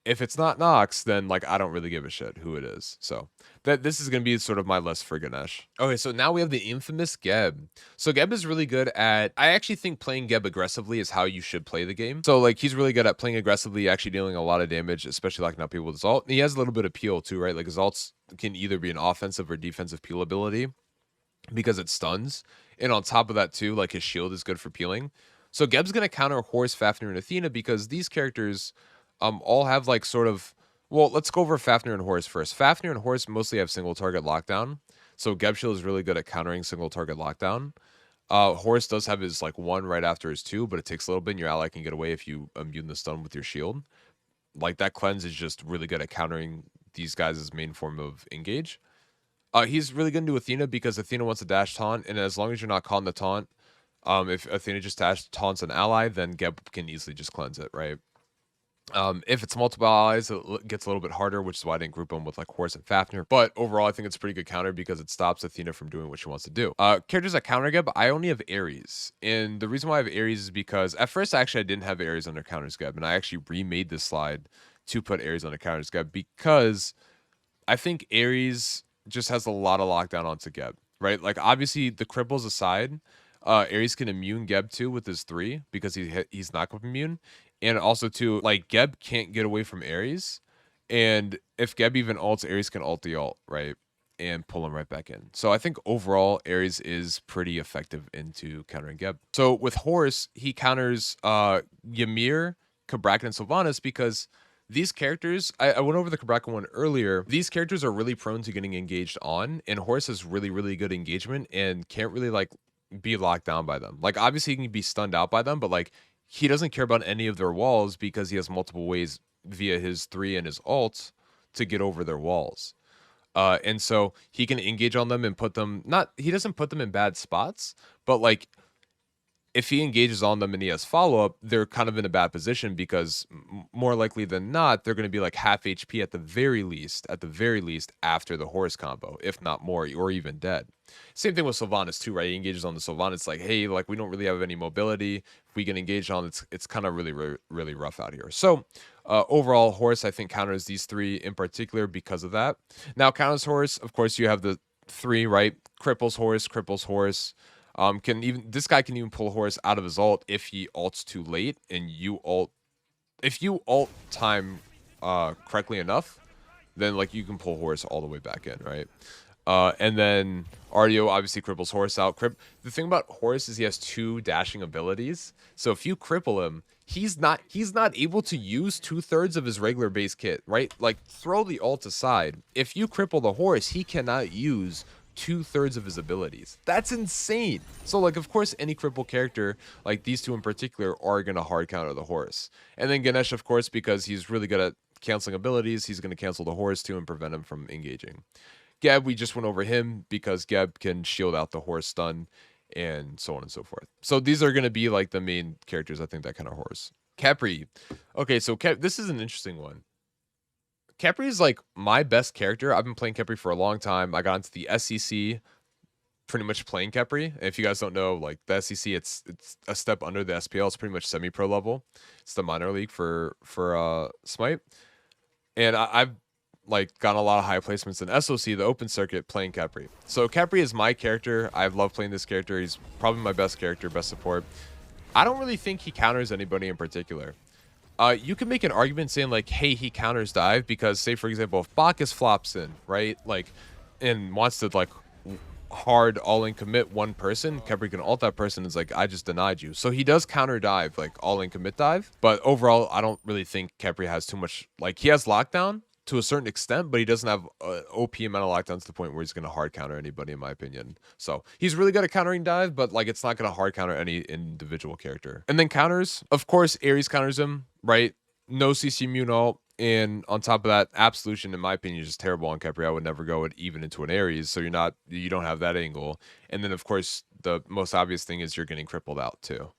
if it's not Nox, then like I don't really give a shit who it is. So this is gonna be sort of my list for Ganesh. Okay, so now we have the infamous Geb. So Geb is really good at. I actually think playing Geb aggressively is how you should play the game. So like he's really good at playing aggressively, actually dealing a lot of damage, especially like not people with his ult. And he has a little bit of peel too, right? Like his ults can either be an offensive or defensive peel ability because it stuns. And on top of that too, like his shield is good for peeling. So Geb's gonna counter Horus, Fafnir, and Athena because these characters all have like sort of, well, let's go over Fafnir and Horus first. Fafnir and Horus mostly have single target lockdown. So Geb Shield is really good at countering single target lockdown. Horus does have his like 1 right after his 2, but it takes a little bit and your ally can get away if you immune the stun with your shield. Like that cleanse is just really good at countering these guys' main form of engage. He's really good into Athena because Athena wants a dash taunt, and as long as you're not calling the taunt, if Athena just taunts an ally, then Geb can easily just cleanse it, right? If it's multiple allies, it gets a little bit harder, which is why I didn't group them with like Horus and Fafnir. But overall, I think it's a pretty good counter because it stops Athena from doing what she wants to do. Characters that counter Geb, I only have Ares. And the reason why I have Ares is because at first, actually, I didn't have Ares under counters Geb. And I actually remade this slide to put Ares under counters Geb because I think Ares just has a lot of lockdown onto Geb, right? Like, obviously, the cripples aside, Ares can immune Geb too with his 3 because he's knock-up immune. And also, too, like, Geb can't get away from Ares. And if Geb even ults, Ares can ult the ult, right? And pull him right back in. So I think overall, Ares is pretty effective into countering Geb. So with Horus, he counters Ymir, Cabrakan, and Sylvanus because these characters, I went over the Cabrakan one earlier. These characters are really prone to getting engaged on. And Horus has really, really good engagement and can't really, like, be locked down by them. Like, obviously, he can be stunned out by them, but, like, he doesn't care about any of their walls because he has multiple ways via his 3 and his ult to get over their walls. And so he can engage on them and put them, he doesn't put them in bad spots, but like if he engages on them and he has follow-up, they're kind of in a bad position because more likely than not, they're going to be like half HP at the very least, after the Horus combo, if not more, or even dead. Same thing with Sylvanus too, right? He engages on the Sylvanus like, hey, like we don't really have any mobility. If we get engaged on, it's kind of really rough out here. So overall, Horus, I think, counters these 3 in particular because of that. Now, counters Horus, of course, you have the 3, right? Cripples Horus. This guy can even pull Horus out of his ult if he ults too late and if you ult time correctly enough, then like you can pull Horus all the way back in, right? And then Artio obviously cripples Horus out. The thing about Horus is he has 2 dashing abilities. So if you cripple him, he's not able to use 2/3 of his regular base kit, right? Like, throw the ult aside. If you cripple the Horus, he cannot use 2/3 of his abilities. That's insane. So, like, of course, any cripple character, like these two in particular, are gonna hard counter the Horus. And then Ganesha, of course, because he's really good at canceling abilities, he's gonna cancel the Horus too and prevent him from engaging. Geb, we just went over him because Geb can shield out the Horus stun and so on and so forth. So these are going to be like the main characters, I think, that kind of Horus. Khepri. Okay, so this is an interesting one. Khepri is like my best character. I've been playing Khepri for a long time. I got into the SEC pretty much playing Khepri. And if you guys don't know, like the SEC, it's a step under the SPL. It's pretty much semi-pro level. It's the minor league for Smite. And I've like gotten a lot of high placements in SOC, the open circuit, playing Khepri. So Khepri is my character. I love playing this character. He's probably my best character, best support. I don't really think he counters anybody in particular. You can make an argument saying like, hey, he counters dive because, say for example, if Bacchus flops in, right, like, and wants to like hard all-in commit one person, Khepri can ult that person. Is like, I just denied you. So he does counter dive, like all-in commit dive. But overall, I don't really think Khepri has too much. Like, he has lockdown to a certain extent, but he doesn't have OP amount of lockdowns to the point where he's going to hard counter anybody, in my opinion. So he's really good at countering dive, but like, it's not going to hard counter any individual character. And then counters, of course, Ares counters him, right? No CC immune ult. And on top of that, Absolution, in my opinion, is just terrible on Khepri. I would never go it even into an Ares, so you don't have that angle. And then, of course, the most obvious thing is you're getting crippled out too.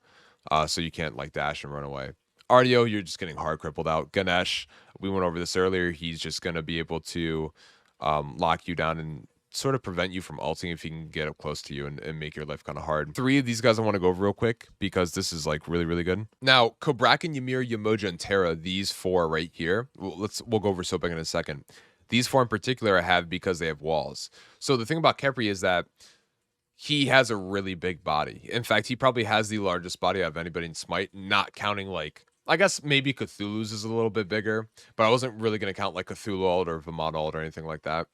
So you can't like dash and run away. Artio, you're just getting hard crippled out. Ganesh, we went over this earlier. He's just going to be able to lock you down and sort of prevent you from ulting if he can get up close to you and make your life kind of hard. 3 of these guys I want to go over real quick because this is like really, really good. Now, Cabrakan, Ymir, Yemoja, and Terra, these 4 right here. We'll go over Sobek in a second. These 4 in particular I have because they have walls. So the thing about Khepri is that he has a really big body. In fact, he probably has the largest body out of anybody in Smite, not counting like, I guess maybe Cthulhu's is a little bit bigger, but I wasn't really going to count like Cthulhu ult or Vamana ult or anything like that.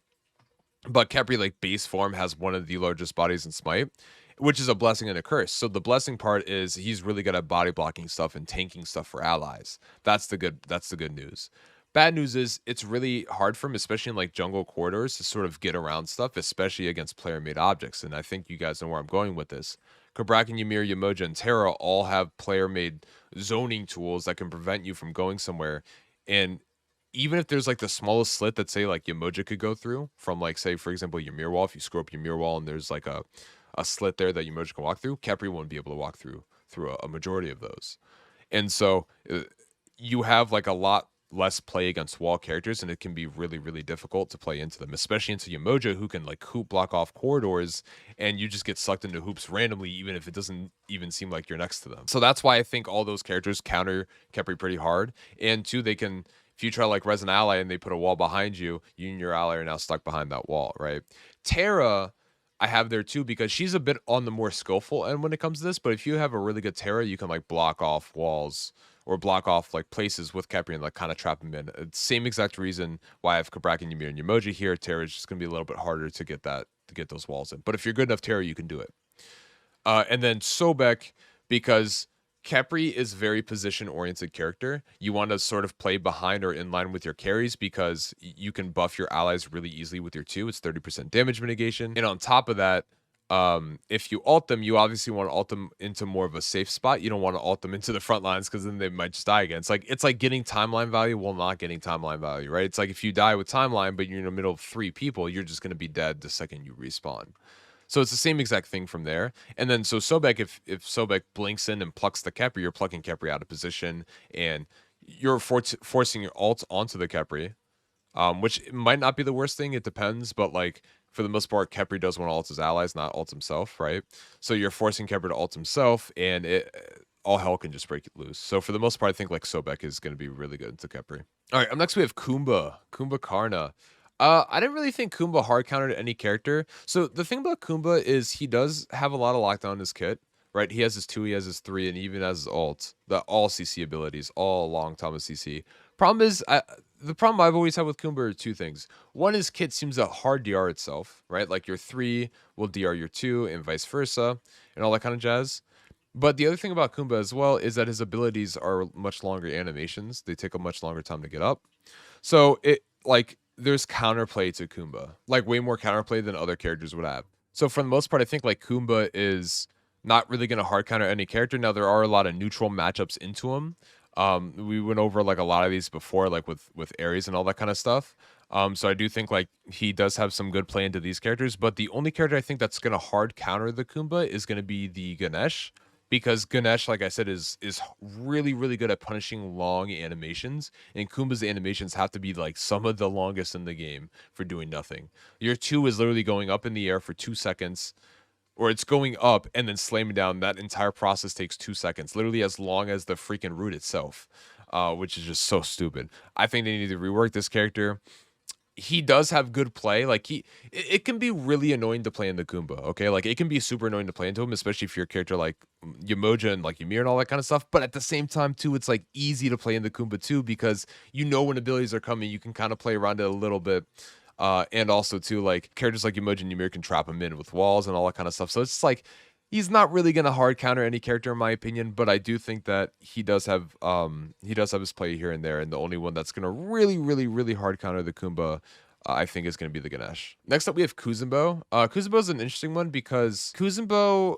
But Khepri, like base form, has one of the largest bodies in Smite, which is a blessing and a curse. So the blessing part is he's really good at body blocking stuff and tanking stuff for allies. That's the good news. Bad news is it's really hard for him, especially in like jungle corridors, to sort of get around stuff, especially against player-made objects. And I think you guys know where I'm going with this. Cabrakan, Ymir, Yemoja, and Terra all have player-made zoning tools that can prevent you from going somewhere. And even if there's like the smallest slit that, say, like Yemoja could go through from, like, say, for example, Ymir wall, if you screw up Ymir wall and there's like a slit there that Yemoja can walk through, Khepri won't be able to walk through a majority of those. And so you have like a lot less play against wall characters, and it can be really, really difficult to play into them, especially into Yemoja, who can like hoop block off corridors, and you just get sucked into hoops randomly, even if it doesn't even seem like you're next to them. So that's why I think all those characters counter Khepri pretty hard. And 2, they can, if you try like res an ally and they put a wall behind you, you and your ally are now stuck behind that wall, right? Terra, I have there too, because she's a bit on the more skillful end when it comes to this. But if you have a really good Terra, you can like block off walls or block off like places with Khepri and like kind of trap him in. Same exact reason why I have Cabrakan, Ymir, and Yemoja here. Terra is just going to be a little bit harder to get those walls in. But if you're good enough Terra, you can do it. And then Sobek, because Khepri is very position-oriented character. You want to sort of play behind or in line with your carries because you can buff your allies really easily with your 2. It's 30% damage mitigation. And on top of that, if you ult them, you obviously want to ult them into more of a safe spot. You don't want to ult them into the front lines because then they might just die again. It's like getting timeline value while not getting timeline value, right? It's like if you die with timeline, but you're in the middle of 3 people, you're just going to be dead the second you respawn. So it's the same exact thing from there. And then so Sobek, if Sobek blinks in and plucks the Khepri, you're plucking Khepri out of position, and you're forcing your ult onto the Khepri, which might not be the worst thing. It depends, but like for the most part, Khepri does want to ult his allies, not ult himself, right? So you're forcing Khepri to ult himself, and all hell can just break it loose. So for the most part, I think like Sobek is going to be really good into Khepri. All right, up next we have Kumbahakarna. I didn't really think Kumba hard countered any character. So the thing about Kumba is he does have a lot of lockdown in his kit, right? He has his 2, he has his 3, and even has his ult. All CC abilities, all long time of CC. Problem is, the problem I've always had with Kumba are 2 things. One, his kit seems to hard DR itself, right? Like your 3 will DR your 2 and vice versa and all that kind of jazz. But the other thing about Kumba as well is that his abilities are much longer animations. They take a much longer time to get up. So it like there's counterplay to Kumba, like way more counterplay than other characters would have. So for the most part, I think like Kumba is not really going to hard counter any character. Now there are a lot of neutral matchups into him. We went over like a lot of these before, like with Ares and all that kind of stuff. So I do think like he does have some good play into these characters, but the only character I think that's going to hard counter the Kumba is going to be the Ganesh, because Ganesh, like I said, is really really good at punishing long animations, and Kumba's animations have to be like some of the longest in the game for doing nothing. Your 2 is literally going up in the air for 2 seconds, or it's going up and then slamming down. That entire process takes 2 seconds, literally as long as the freaking root itself, which is just so stupid. I think they need to rework this character. He does have good play. Like it can be really annoying to play in the Kumba. Okay, like it can be super annoying to play into him, especially if you're a character like Yemoja and like Ymir and all that kind of stuff. But at the same time, too, it's like easy to play in the Kumba too, because you know when abilities are coming, you can kind of play around it a little bit. And also too, like characters like Yemoja and Ymir can trap him in with walls and all that kind of stuff. So it's like he's not really gonna hard counter any character in my opinion, but I do think that he does have his play here and there, and the only one that's gonna really, really, really hard counter the Kumba, I think is gonna be the Ganesh. Next up we have Kuzenbo. Kuzenbo is an interesting one because Kuzenbo,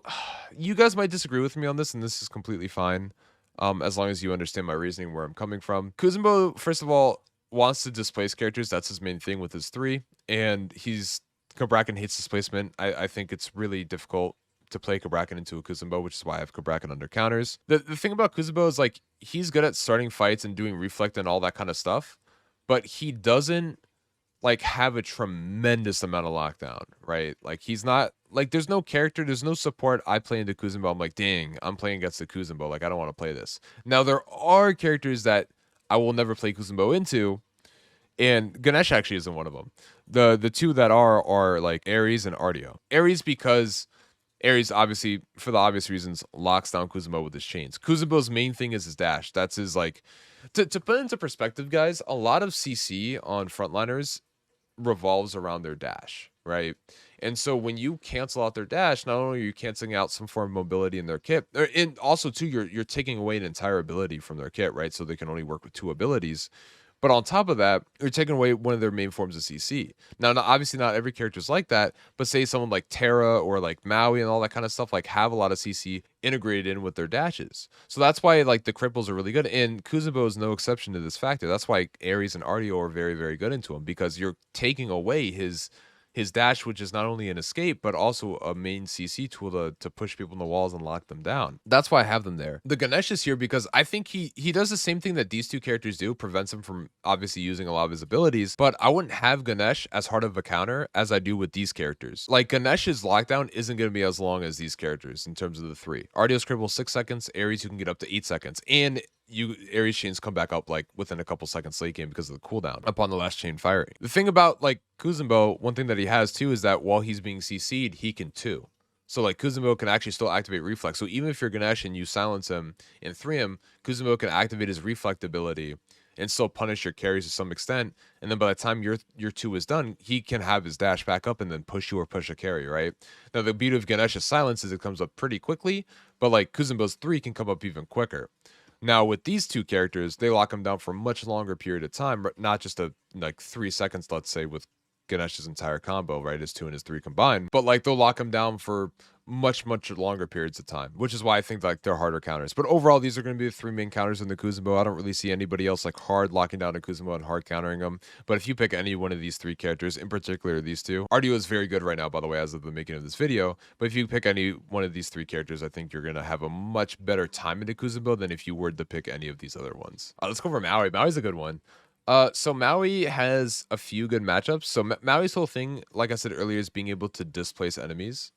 you guys might disagree with me on this, and this is completely fine. As long as you understand my reasoning where I'm coming from. Kuzenbo, first of all, wants to displace characters. That's his main thing with his 3. And Cabrakan hates displacement. I think it's really difficult to play Cabrakan into a Kuzenbo, which is why I have Cabrakan under counters. The thing about Kuzenbo is like he's good at starting fights and doing reflect and all that kind of stuff, but he doesn't like have a tremendous amount of lockdown, right? Like he's not like there's no character, there's no support I play into Kuzenbo. I'm like, dang, I'm playing against the Kuzenbo. Like I don't want to play this. Now there are characters that I will never play Kuzenbo into, and Ganesh actually isn't one of them. The two that are like Ares and Artio. Ares because Ares obviously, for the obvious reasons, locks down Kuzenbo with his chains. Kuzenbo's main thing is his dash. That's his like to put into perspective, guys, a lot of CC on frontliners revolves around their dash, right? And so when you cancel out their dash, not only are you canceling out some form of mobility in their kit, and also too, you're taking away an entire ability from their kit, right? So they can only work with 2 abilities. But on top of that, you're taking away one of their main forms of CC. Now, obviously, not every character is like that, but say someone like Terra or like Maui and all that kind of stuff, like have a lot of CC integrated in with their dashes. So that's why like the cripples are really good. And Kuzenbo is no exception to this factor. That's why Ares and Artio are very, very good into him, because you're taking away his dash, which is not only an escape, but also a main CC tool to push people in the walls and lock them down. That's why I have them there. The Ganesh is here because I think he does the same thing that these 2 characters do, prevents him from obviously using a lot of his abilities, but I wouldn't have Ganesh as hard of a counter as I do with these characters. Like Ganesh's lockdown isn't going to be as long as these characters in terms of the 3. Artio's cripple 6 seconds, Ares you can get up to 8 seconds, and Ares chains come back up like within a couple seconds late game because of the cooldown upon the last chain firing. The thing about like Kuzenbo, one thing that he has too is that while he's being CC'd, he can too. So like Kuzenbo can actually still activate reflex. So even if you're Ganesh and you silence him and 3 him, Kuzenbo can activate his reflect ability and still punish your carries to some extent. And then by the time your 2 is done, he can have his dash back up and then push you or push a carry, right? Now the beauty of Ganesh's silence is it comes up pretty quickly, but like Kuzenbo's 3 can come up even quicker. Now with these 2 characters, they lock them down for a much longer period of time, but not just like 3 seconds, let's say, with Ganesh's entire combo, right? His 2 and his 3 combined. But like they'll lock him down for much longer periods of time, which is why I think like they're harder counters. But overall, these are going to be the 3 main counters in the Kuzenbo. I don't really see anybody else like hard locking down a Kuzenbo and hard countering them. But if you pick any one of these 3 characters, in particular these 2, Artio is very good right now, by the way, as of the making of this video. But if you pick any one of these 3 characters, I think you're going to have a much better time in the Kuzenbo than if you were to pick any of these other ones. Let's go for Maui. Maui's a good one. So Maui has a few good matchups. So Maui's whole thing, like I said earlier, is being able to displace enemies.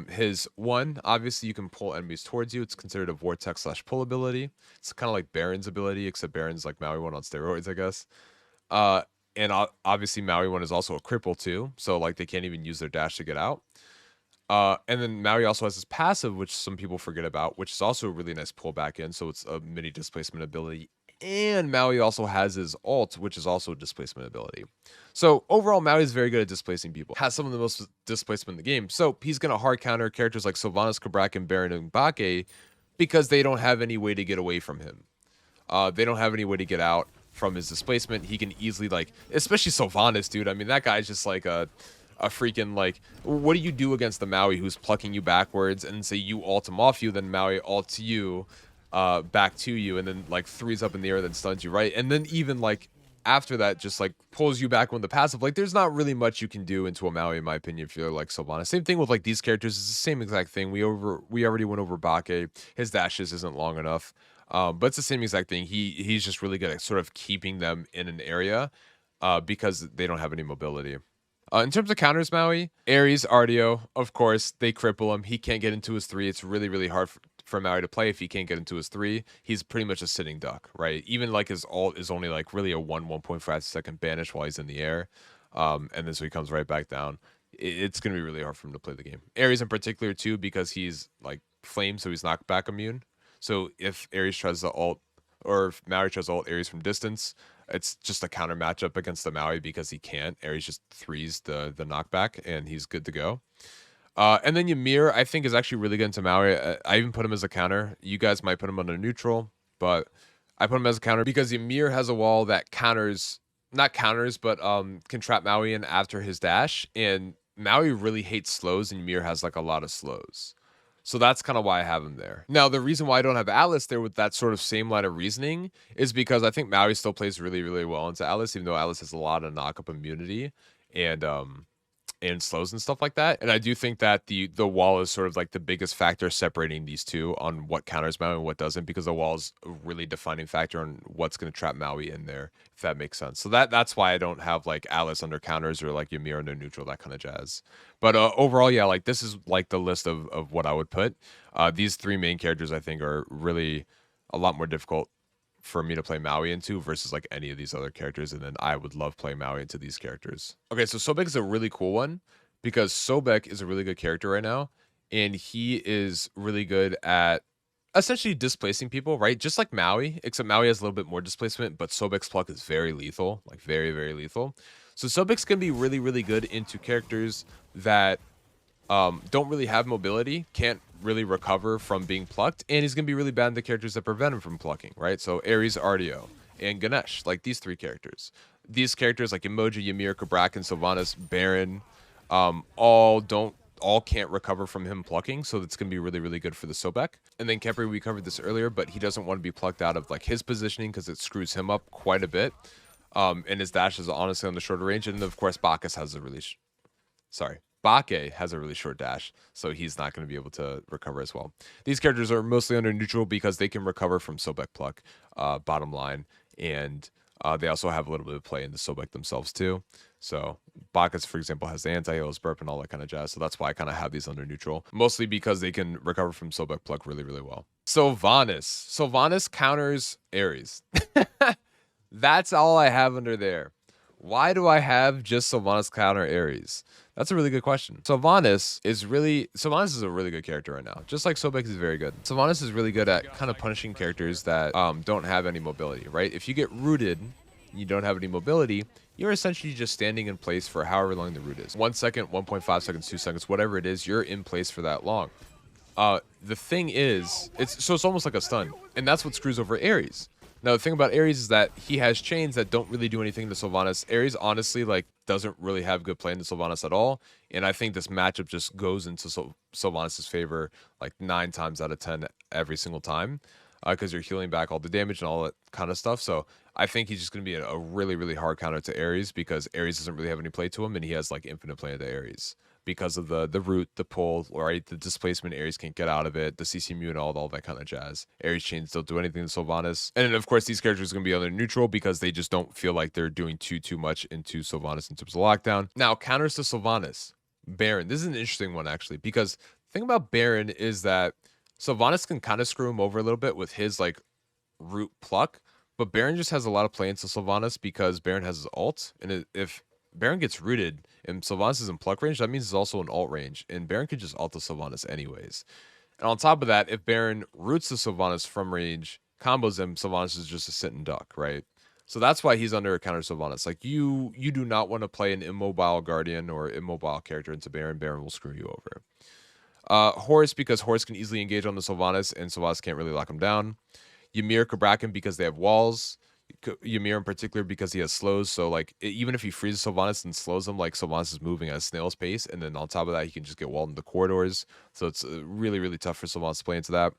His 1, obviously you can pull enemies towards you. It's considered a vortex / pull ability. It's kind of like Baron's ability, except Baron's like Maui 1 on steroids, I guess. And obviously Maui 1 is also a cripple too, so like they can't even use their dash to get out. And then Maui also has his passive, which some people forget about, which is also a really nice pull back in. So it's a mini displacement ability and Maui also has his ult, which is also a displacement ability. So overall, Maui is very good at displacing people. Has some of the most displacement in the game. So he's going to hard counter characters like Sylvanus, Cabrakan, Baron, and Bacchus because they don't have any way to get away from him. They don't have any way to get out from his displacement. He can easily, like, especially Sylvanus, dude. I mean, that guy's just like a freaking, like, what do you do against the Maui who's plucking you backwards and say you ult him off you, then Maui ults you back to you, and then like threes up in the air, then stuns you, right? And then even like after that just like pulls you back with the passive. Like there's not really much you can do into a Maui in my opinion if you're like Sylvanus. Same thing with like these characters, is the same exact thing. We already went over Bacchus. His dash just isn't long enough. But it's the same exact thing. He's just really good at sort of keeping them in an area because they don't have any mobility. In terms of counters, Maui, Ares, Artio, of course, they cripple him. He can't get into his 3. It's really, really hard for Maui to play if he can't get into his 3. He's pretty much a sitting duck, right? Even like his ult is only like really a 1.5 second banish while he's in the air. And then so he comes right back down. It's going to be really hard for him to play the game. Ares in particular, too, because he's like flame, so he's knockback immune. So if Ares tries to ult, or if Maui tries to ult Ares from distance, it's just a counter matchup against the Maui because he can't. Ares just threes the knockback, and he's good to go. And then Ymir, I think, is actually really good into Maui. I even put him as a counter. You guys might put him under neutral, but I put him as a counter because Ymir has a wall that counters, not counters, but can trap Maui in after his dash. And Maui really hates slows, and Ymir has like a lot of slows. So that's kind of why I have him there. Now, the reason why I don't have Atlas there with that sort of same line of reasoning is because I think Maui still plays really, really well into Atlas, even though Atlas has a lot of knock-up immunity and slows and stuff like that. And I do think that the wall is sort of like the biggest factor separating these two on what counters Maui and what doesn't, because the wall is a really defining factor on what's going to trap Maui in there, if that makes sense. So that's why I don't have like Atlas under counters or like Ymir under neutral, that kind of jazz. But overall, yeah, like this is like the list of what I would put. These 3 main characters I think are really a lot more difficult for me to play Maui into versus like any of these other characters, and then I would love playing Maui into these characters. Okay, so Sobek is a really cool one because Sobek is a really good character right now, and he is really good at essentially displacing people, right? Just like Maui, except Maui has a little bit more displacement, but Sobek's pluck is very lethal, like very, very lethal. So Sobek's gonna be really, really good into characters that don't really have mobility, can't really recover from being plucked, and he's going to be really bad in the characters that prevent him from plucking, right? So Ares, Artio, and Ganesh, like these 3 characters. These characters like Yemoja, Ymir, Cabrakan, Sylvanus, Baron, all can't recover from him plucking, so that's going to be really, really good for the Sobek. And then Khepri, we covered this earlier, but he doesn't want to be plucked out of like his positioning because it screws him up quite a bit. And his dash is honestly on the shorter range, and of course Bacchus has a really Bacchus has a really short dash, so he's not going to be able to recover as well. These characters are mostly under neutral because they can recover from Sobek pluck, bottom line, and they also have a little bit of play in the Sobek themselves too. So Bacchus, for example, has the anti-heals, burp, and all that kind of jazz, so that's why I kind of have these under neutral, mostly because they can recover from Sobek pluck really, really well. Sylvanus counters Ares. That's all I have under there. Why do I have just Sylvanus counter Ares? That's a really good question. Sylvanus is a really good character right now. Just like Sobek is very good. Sylvanus is really good at kind of punishing characters that don't have any mobility, right? If you get rooted, you don't have any mobility, you're essentially just standing in place for however long the root is. 1 second, 1.5 seconds, 2 seconds, whatever it is, you're in place for that long. The thing is, it's almost like a stun, and that's what screws over Ares. Now, the thing about Ares is that he has chains that don't really do anything to Sylvanus. Ares, honestly, like, doesn't really have good play into Sylvanus at all. And I think this matchup just goes into Sylvanus' favor, like, 9 times out of 10 every single time. Because you're healing back all the damage and all that kind of stuff. So I think he's just going to be a really, really hard counter to Ares because Ares doesn't really have any play to him. And he has, like, infinite play into Ares. Because of the root, the pull, right? The displacement, Ares can't get out of it. The CC Mew and all that kind of jazz. Ares chains don't do anything to Sylvanus. And then, of course, these characters are going to be on their neutral because they just don't feel like they're doing too much into Sylvanus in terms of lockdown. Now, counters to Sylvanus. Baron. This is an interesting one, actually, because the thing about Baron is that Sylvanus can kind of screw him over a little bit with his, like, root pluck. But Baron just has a lot of play into Sylvanus because Baron has his ult. And if Baron gets rooted and Sylvanus is in pluck range, that means it's also in ult range, and Baron could just ult the Sylvanus anyways. And on top of that, if Baron roots the Sylvanus from range, combos him, Sylvanus is just a sitting duck, right? So that's why he's under a counter Sylvanus. Like you do not want to play an immobile Guardian or immobile character into Baron. Baron will screw you over. Horus, because Horus can easily engage on the Sylvanus, and Sylvanus can't really lock him down. Ymir, Cabrakan, because they have walls. Ymir in particular because he has slows, so like even if he freezes Sylvanus and slows him, like Sylvanus is moving at a snail's pace, and then on top of that he can just get walled in the corridors, so it's really tough for Sylvanus to play into that.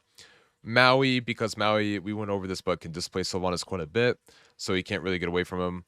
Maui, because Maui, we went over this, but can displace Sylvanus quite a bit, so he can't really get away from him.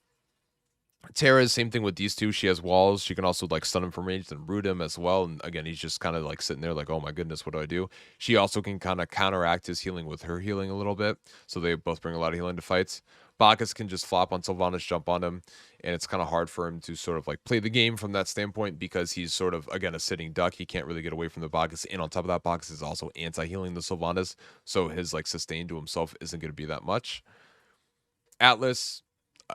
Terra is same thing with these two. She has walls. She can also like stun him from range and root him as well. And again, he's just kind of like sitting there like, oh my goodness, what do I do? She also can kind of counteract his healing with her healing a little bit. So they both bring a lot of healing to fights. Bacchus can just flop on Sylvanus, jump on him. And it's kind of hard for him to sort of like play the game from that standpoint because he's sort of, again, a sitting duck. He can't really get away from the Bacchus. And on top of that, Bacchus is also anti-healing the Sylvanus. So his like sustain to himself isn't going to be that much. Atlas,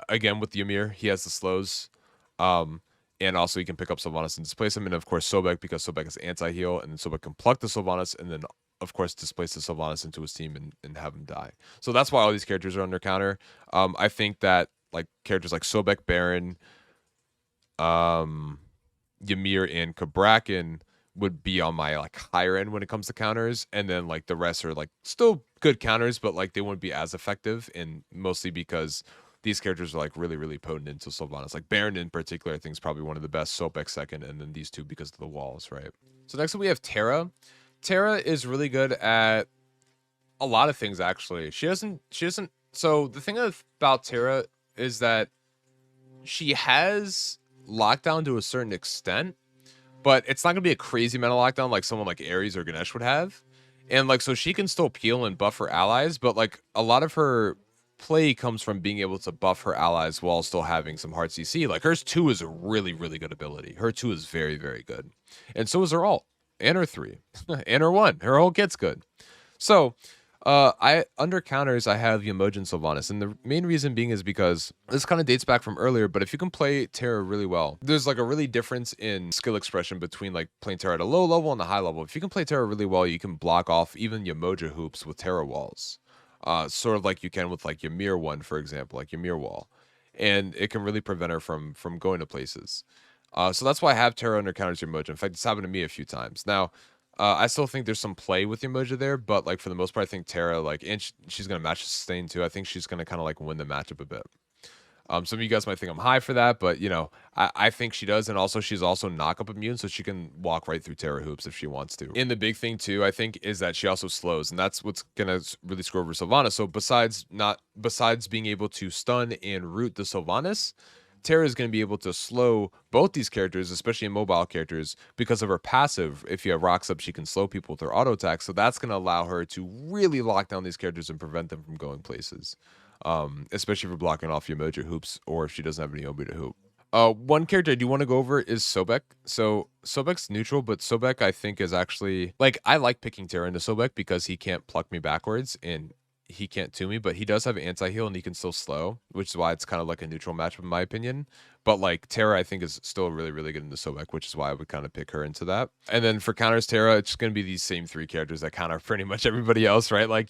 again, with Ymir, he has the slows. And also he can pick up Sylvanus and displace him. And of course, Sobek, because Sobek is anti-heal. And then Sobek can pluck the Sylvanus and then, of course, displace the Sylvanus into his team and have him die. So that's why all these characters are under counter. I think that like characters like Sobek, Baron, Ymir, and Cabrakan would be on my like higher end when it comes to counters. And then like the rest are like still good counters, but like they wouldn't be as effective. And mostly because these characters are like really potent into Sylvanus. Like Baron in particular, I think is probably one of the best. Sobek second, and then these two because of the walls, right? So next up we have Terra. Terra is really good at a lot of things actually. She doesn't. So the thing about Terra is that she has lockdown to a certain extent, but it's not gonna be a crazy amount of lockdown like someone like Ares or Ganesh would have. And like so she can still peel and buff her allies, but like a lot of her play comes from being able to buff her allies while still having some hard CC. Like hers 2 is a really good ability. Her 2 is very good. And so is her ult. And her 3. and her 1. Her whole kit's good. So I under counters I have Yemoja and Sylvanus. And the main reason being is because this kind of dates back from earlier, but if you can play Terra really well, there's like a really difference in skill expression between like playing Terra at a low level and a high level. If you can play Terra really well, you can block off even Yemoja hoops with Terra walls. Sort of like you can with like Ymir one, for example, like Ymir wall, and it can really prevent her from going to places. So that's why I have Terra under counters Yemoja. In fact, it's happened to me a few times. Now, I still think there's some play with Yemoja there, but like for the most part, I think Terra like, and she's gonna match sustain too. I think she's gonna kind of like win the matchup a bit. Some of you guys might think I'm high for that, but you know, I think she does. And also she's also knock-up immune, so she can walk right through Terra hoops if she wants to. And the big thing too, I think, is that she also slows, and that's what's gonna really screw over Sylvanus. So besides being able to stun and root the Sylvanus, Terra is going to be able to slow both these characters, especially immobile characters, because of her passive. If you have rocks up, she can slow people with her auto attack. So that's going to allow her to really lock down these characters and prevent them from going places. Especially for blocking off Yemoja hoops, or if she doesn't have any Obi to hoop. One character I do want to go over is Sobek. So Sobek's neutral, but Sobek I think is actually like, I like picking Terra into Sobek because he can't pluck me backwards and he can't to me, but he does have anti-heal and he can still slow, which is why it's kind of like a neutral matchup in my opinion. But like Terra I think is still really good into Sobek, which is why I would kind of pick her into that. And then for counters Terra, it's going to be these same 3 characters that counter pretty much everybody else, right? Like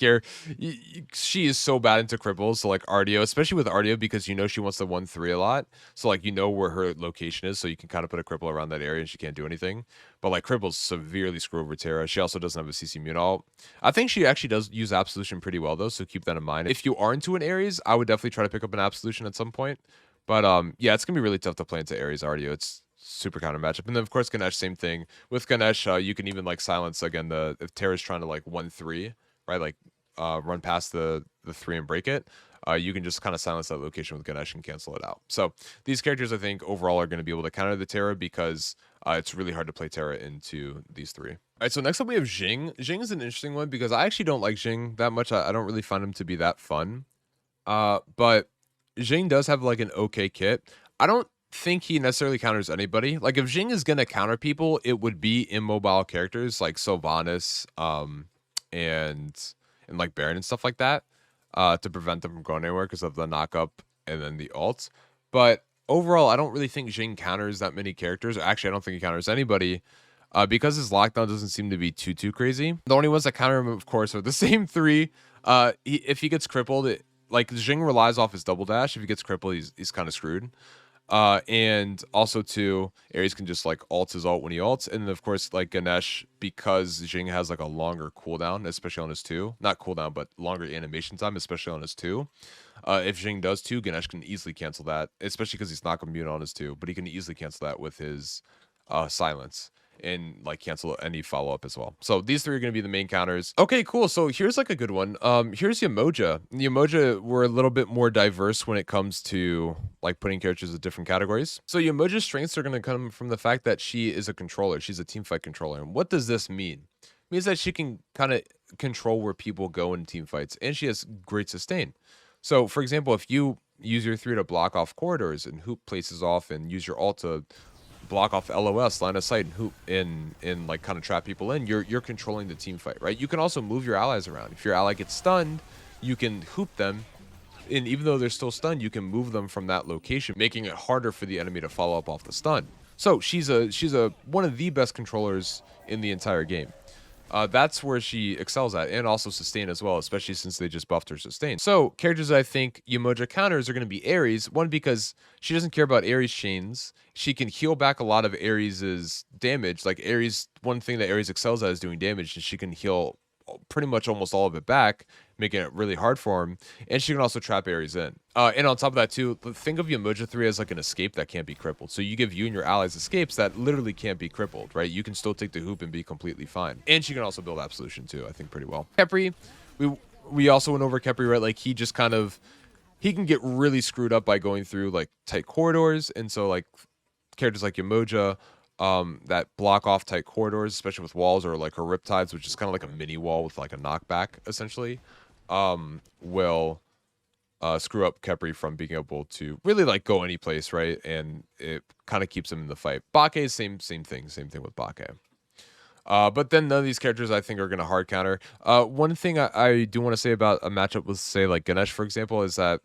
she is so bad into cripples, so like Artio, especially with Artio, because you know she wants to 1-3 a lot. So like you know where her location is, so you can kind of put a cripple around that area and she can't do anything. But like cripples severely screw over Terra. She also doesn't have a CC immune ult. I think she actually does use Absolution pretty well though, so keep that in mind. If you are into an Ares, I would definitely try to pick up an Absolution at some point. But yeah, it's gonna be really tough to play into Ares Artio. It's super counter matchup. And then of course Ganesh, same thing. With Ganesh, you can even like silence again if Terra's trying to like 1-3, right? Like run past the 3 and break it. You can just kind of silence that location with Ganesh and cancel it out. So these characters I think overall are going to be able to counter the Terra because it's really hard to play Terra into these 3. All right, so next up we have Xing. Xing is an interesting one because I actually don't like Xing that much. I don't really find him to be that fun. But Xing does have like an okay kit. I don't think he necessarily counters anybody. Like if Xing is gonna counter people, it would be immobile characters like Sylvanus, and like Baron and stuff like that, to prevent them from going anywhere because of the knock-up and then the ult. But overall, I don't really think Xing counters that many characters. Actually, I don't think he counters anybody. because his lockdown doesn't seem to be too crazy. The only ones that counter him, of course, are the same three. If he gets crippled, like Xing relies off his double dash. If he gets crippled, he's kind of screwed. And also too, Ares can just like ult his ult when he ults, and then of course like Ganesh, because Xing has like a longer cooldown, especially on his 2, not cooldown but longer animation time, especially on his 2. If Xing does 2, Ganesh can easily cancel that, especially because he's not immune on his 2, but he can easily cancel that with his silence and like cancel any follow-up as well. So these 3 are going to be the main counters. Okay, cool. So here's like a good one. Here's Yemoja. Yemoja were a little bit more diverse when it comes to like putting characters in different categories. So Yemoja's strengths are going to come from the fact that she is a controller. She's a team fight controller. And what does this mean? It means that she can kind of control where people go in team fights, and she has great sustain. So for example, if you use your 3 to block off corridors and hoop places off and use your ult to block off LOS, line of sight, and hoop in like kind of trap people in, you're controlling the team fight, right? You can also move your allies around. If your ally gets stunned, you can hoop them, and even though they're still stunned, you can move them from that location, making it harder for the enemy to follow up off the stun. So she's one of the best controllers in the entire game. That's where she excels at, and also sustain as well, especially since they just buffed her sustain. So characters I think Yemoja counters are going to be Ares. One, because she doesn't care about Ares chains. She can heal back a lot of Ares's damage. Like Ares, one thing that Ares excels at is doing damage, and she can heal pretty much almost all of it back, making it really hard for him. And she can also trap Ares in. And on top of that too, think of Yemoja 3 as like an escape that can't be crippled. So you give you and your allies escapes that literally can't be crippled, right? You can still take the hoop and be completely fine. And she can also build Absolution too, I think, pretty well. Khepri, we also went over Khepri, right? Like he just kind of, he can get really screwed up by going through like tight corridors. And so like characters like Yemoja, that block off tight corridors, especially with walls, or like her riptides, which is kind of like a mini wall with like a knockback essentially, will screw up Khepri from being able to really like go any place, right? And it kind of keeps him in the fight. Bacchus, same thing with Bacchus. But then none of these characters I think are going to hard counter. One thing I do want to say about a matchup with, say, like Ganesh, for example, is that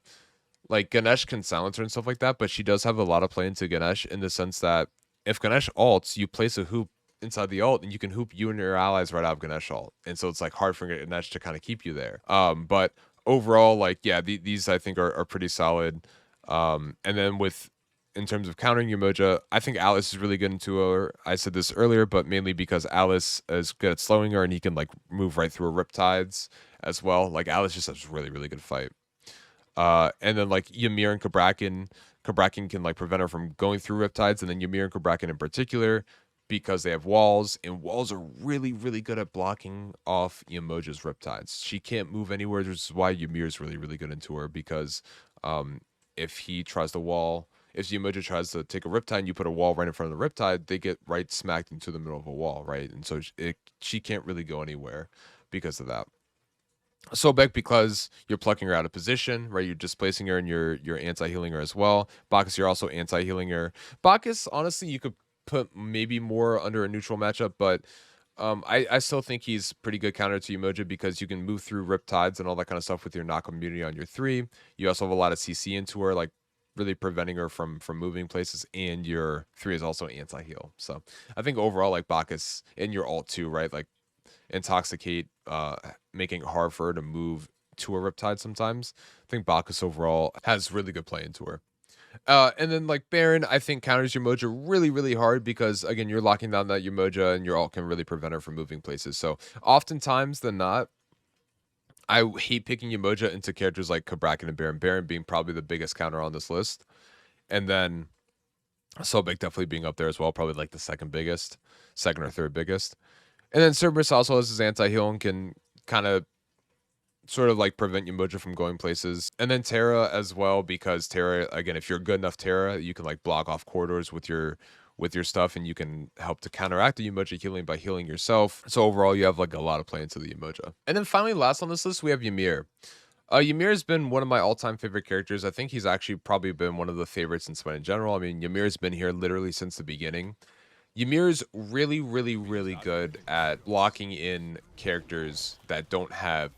like Ganesh can silence her and stuff like that, but she does have a lot of play into Ganesh in the sense that if Ganesh ults, you place a hoop inside the ult, and you can hoop you and your allies right out of Ganesh ult. And so it's like hard for Ganesh to kind of keep you there. But overall, like, yeah, these I think are pretty solid. And then in terms of countering Yemoja, I think Alice is really good into her. I said this earlier, but mainly because Alice is good at slowing her, and he can like move right through her riptides as well. Like Alice just has really good fight. And then like Ymir and Cabrakan can like prevent her from going through riptides, and then Ymir and Cabrakan in particular, because they have walls, and walls are really good at blocking off Yemoja's riptides. She can't move anywhere, which is why Ymir is really good into her, because if Yemoja tries to take a riptide and you put a wall right in front of the riptide, they get right smacked into the middle of a wall, right? And so she can't really go anywhere because of that. Sobek, because you're plucking her out of position, right? You're displacing her, and you're anti-healing her as well. Bacchus, you're also anti-healing her. Bacchus, honestly, you could put maybe more under a neutral matchup, but I still think he's pretty good counter to Yemoja, because you can move through riptides and all that kind of stuff with your knock immunity on your 3. You also have a lot of CC into her, like really preventing her from moving places, and your 3 is also anti-heal. So I think overall, like Bacchus in your ult too, right? Like intoxicate, making it hard for her to move to a riptide sometimes. I think Bacchus overall has really good play into her. And then like Baron, I think counters Yemoja really hard, because again, you're locking down that Yemoja, and your ult can really prevent her from moving places. So oftentimes than not, I hate picking Yemoja into characters like Cabrakan and Baron. Baron being probably the biggest counter on this list, and then Sobek definitely being up there as well, probably like the second or third biggest. And then Cerberus also has his anti-heal and can kind of sort of like prevent Yemoja from going places. And then Terra as well, because Terra, again, if you're good enough Terra, you can like block off corridors with your stuff, and you can help to counteract the Yemoja healing by healing yourself. So overall, you have like a lot of play into the Yemoja. And then finally, last on this list, we have Ymir. Ymir has been one of my all-time favorite characters. I think he's actually probably been one of the favorites in Smite in general. I mean, Ymir's been here literally since the beginning. Ymir's really good at blocking in characters that don't have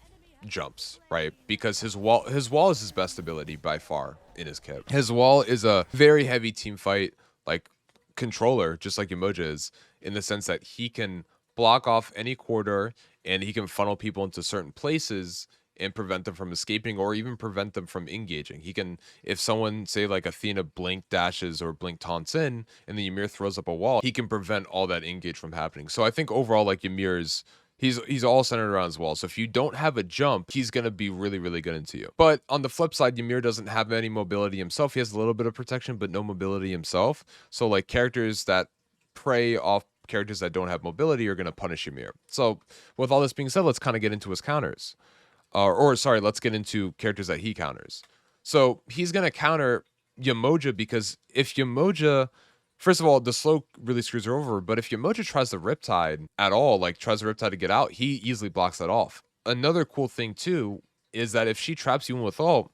jumps, right? Because his wall is his best ability by far in his kit. His wall is a very heavy team fight, like controller, just like Yemoja is, in the sense that he can block off any corridor and he can funnel people into certain places and prevent them from escaping or even prevent them from engaging. He can, if someone, say like Athena, blink dashes or blink taunts in and the Ymir throws up a wall, he can prevent all that engage from happening. So I think overall, like Ymir's, he's all centered around his wall. So if you don't have a jump, he's gonna be really, really good into you. But on the flip side, Ymir doesn't have any mobility himself. He has a little bit of protection, but no mobility himself. So like characters that prey off characters that don't have mobility are gonna punish Ymir. So with all this being said, let's kind of get into his counters. Or sorry, let's get into characters that he counters. So he's gonna counter Yemoja because if Yemoja, first of all, the slow really screws her over. But if Yemoja tries the Riptide at all, like tries the Riptide to get out, he easily blocks that off. Another cool thing too is that if she traps you in with ult,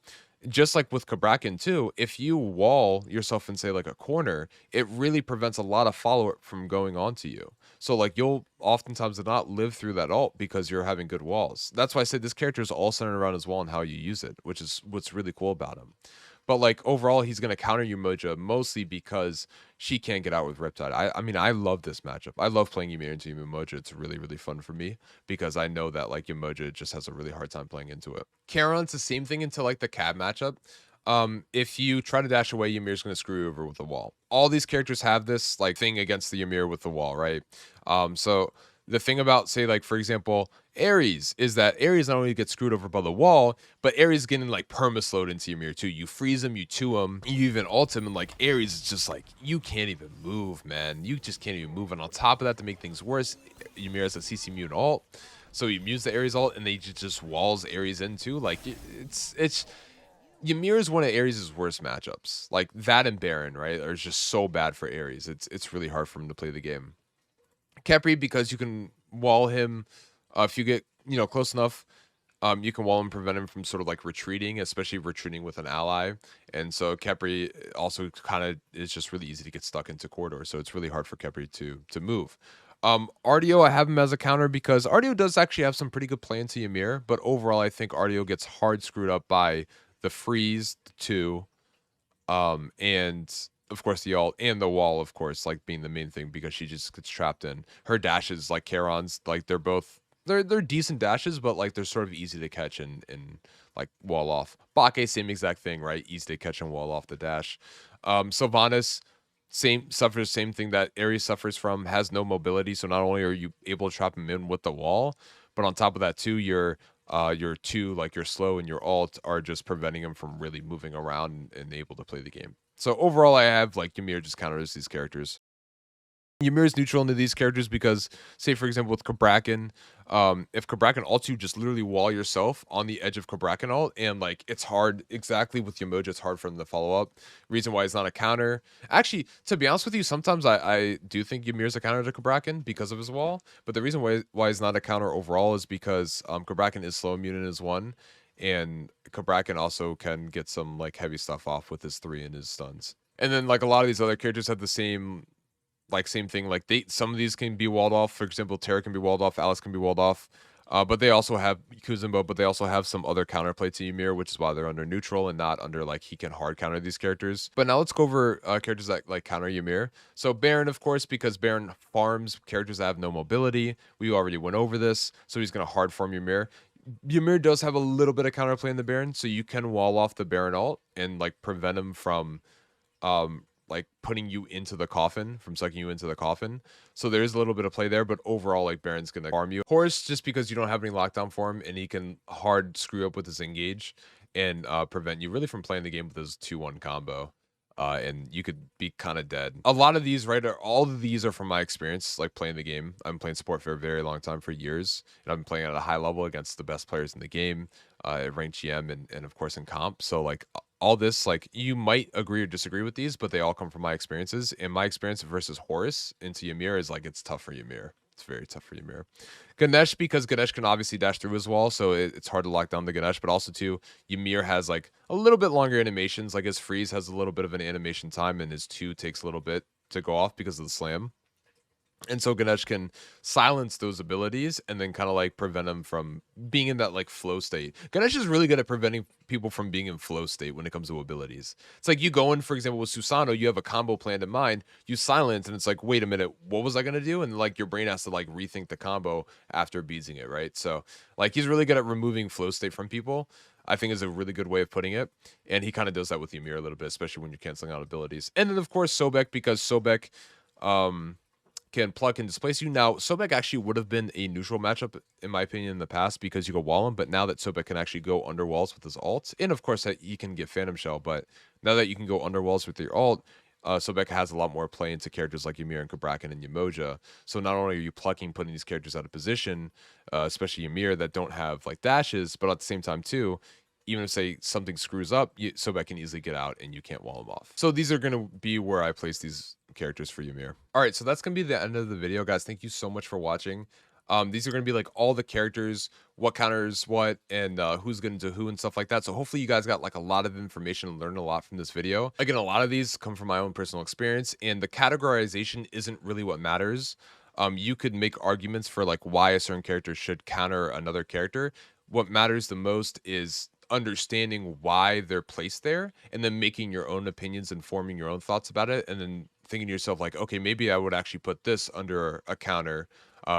just like with Cabrakan too, if you wall yourself in say like a corner, it really prevents a lot of follow-up from going on to you. So like you'll oftentimes not live through that ult because you're having good walls. That's why I said this character is all centered around his wall and how you use it, which is what's really cool about him. But like overall, he's gonna counter Yemoja mostly because she can't get out with Riptide. I mean, I love this matchup. I love playing Ymir into Yemoja. It's really, really fun for me because I know that like Yemoja just has a really hard time playing into it. Charon's the same thing into like the Cab matchup. If you try to dash away, Ymir's gonna screw you over with the wall. All these characters have this like thing against the Ymir with the wall, right? So the thing about, say, like, for example, Ares is that Ares not only gets screwed over by the wall, but Ares is getting like permaslowed into Ymir too. You freeze him, you 2 him, you even ult him, and like Ares is just like, you can't even move, man. You just can't even move. And on top of that, to make things worse, Ymir has a CC mute ult. So he mutes the Ares ult and they just walls Ares into. Like it's Ymir is one of Ares' worst matchups. Like that and Baron, right? Are just so bad for Ares. It's really hard for him to play the game. Khepri, because you can wall him if you get close enough. You can wall him, prevent him from sort of like retreating, especially retreating with an ally. And so Khepri also kind of is just really easy to get stuck into corridors. So it's really hard for Khepri to move. Artio, I have him as a counter because Artio does actually have some pretty good play into Ymir, but overall I think Artio gets hard screwed up by the freeze, the 2, and of course the ult and the wall, of course, like being the main thing because she just gets trapped in. Her dashes, like Charon's, like they're decent dashes, but like they're sort of easy to catch and like wall off. Bacchus, same exact thing, right? Easy to catch and wall off the dash. Sylvanus suffers same thing that Ares suffers from, has no mobility, so not only are you able to trap him in with the wall, but on top of that too, your 2, like your slow and your ult, are just preventing him from really moving around and able to play the game. So overall, I have like Ymir just counters these characters. Ymir is neutral into these characters because, say for example with Cabrakan, if Cabrakan ults you, just literally wall yourself on the edge of Cabrakan ult, and like it's hard, exactly with Yemoja, it's hard for him to follow up. Reason why it's not a counter. Actually, to be honest with you, sometimes I do think Ymir's a counter to Cabrakan because of his wall, but the reason why he's not a counter overall is because Cabrakan is slow immune in his 1, and Cabrakan also can get some like heavy stuff off with his 3 and his stuns. And then like a lot of these other characters have the same thing, like some of these can be walled off. For example, Terra can be walled off, Alice can be walled off, but they also have Kuzenbo, but they also have some other counterplay to Ymir, which is why they're under neutral and not under like he can hard counter these characters. But now let's go over characters that like counter Ymir. So Baron, of course, because Baron farms characters that have no mobility. We already went over this, so he's gonna hard farm Ymir. Ymir does have a little bit of counterplay in the Baron, so you can wall off the Baron ult and like prevent him from like putting you into the coffin, from sucking you into the coffin. So there is a little bit of play there, but overall, like Baron's gonna farm you. Horus, just because you don't have any lockdown for him, and he can hard screw up with his engage and prevent you really from playing the game with his 2-1 combo. And you could be kind of dead. A lot of these, right, all of these are from my experience, like playing the game. I'm playing support for a very long time, for years, and I've been playing at a high level against the best players in the game, at ranked GM and of course in comp. So like all this, like you might agree or disagree with these, but they all come from my experiences. And my experience versus Horus into Ymir is like it's tough for Ymir. It's very tough for Ymir. Ganesh, because Ganesh can obviously dash through his wall, so it's hard to lock down the Ganesh, but also too, Ymir has like a little bit longer animations. Like his freeze has a little bit of an animation time, and his 2 takes a little bit to go off because of the slam. And so Ganesh can silence those abilities and then kind of like prevent them from being in that like flow state. Ganesh is really good at preventing people from being in flow state when it comes to abilities. It's like you go in, for example, with Susano, you have a combo planned in mind, you silence, and it's like, wait a minute, what was I gonna do? And like your brain has to like rethink the combo after beating it, right? So like he's really good at removing flow state from people. I think is a really good way of putting it. And he kind of does that with Ymir a little bit, especially when you're canceling out abilities. And then of course Sobek, because Sobek um can pluck and displace you. Now, Sobek actually would have been a neutral matchup, in my opinion, in the past because you go wall him, but now that Sobek can actually go under walls with his ult, and of course that he can get Phantom Shell, but now that you can go under walls with your ult, Sobek has a lot more play into characters like Ymir and Cabrakan and Yemoja. So not only are you plucking, putting these characters out of position, especially Ymir that don't have like dashes, but at the same time too, even if say something screws up, Sobek can easily get out and you can't wall him off. So these are going to be where I place these characters for Ymir. All right, so that's going to be the end of the video, guys. Thank you so much for watching. These are going to be like all the characters, what counters what, and who's going to who and stuff like that. So hopefully you guys got like a lot of information and learned a lot from this video. Again, a lot of these come from my own personal experience, and the categorization isn't really what matters. You could make arguments for like why a certain character should counter another character. What matters the most is understanding why they're placed there and then making your own opinions and forming your own thoughts about it, and then thinking to yourself like, okay, maybe I would actually put this under a counter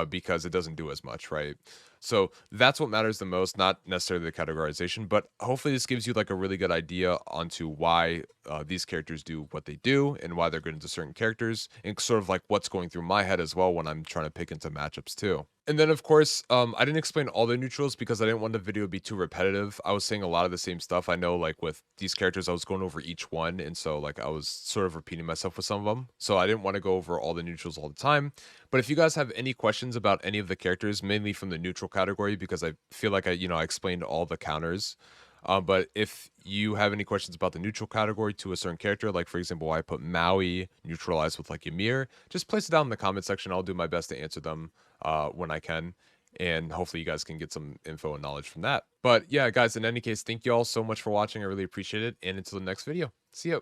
because it doesn't do as much, right? So that's what matters the most, not necessarily the categorization, but hopefully this gives you like a really good idea onto why these characters do what they do and why they're good into certain characters, and sort of like what's going through my head as well when I'm trying to pick into matchups too. And then of course, I didn't explain all the neutrals because I didn't want the video to be too repetitive. I was saying a lot of the same stuff. I know like with these characters, I was going over each one. And so like I was sort of repeating myself with some of them. So I didn't want to go over all the neutrals all the time. But if you guys have any questions about any of the characters, mainly from the neutral category, because I feel like I explained all the counters. But if you have any questions about the neutral category to a certain character, like for example, why I put Maui neutralized with like Ymir, just place it down in the comment section. I'll do my best to answer them when I can. And hopefully you guys can get some info and knowledge from that. But yeah, guys, in any case, thank you all so much for watching. I really appreciate it. And until the next video, see ya.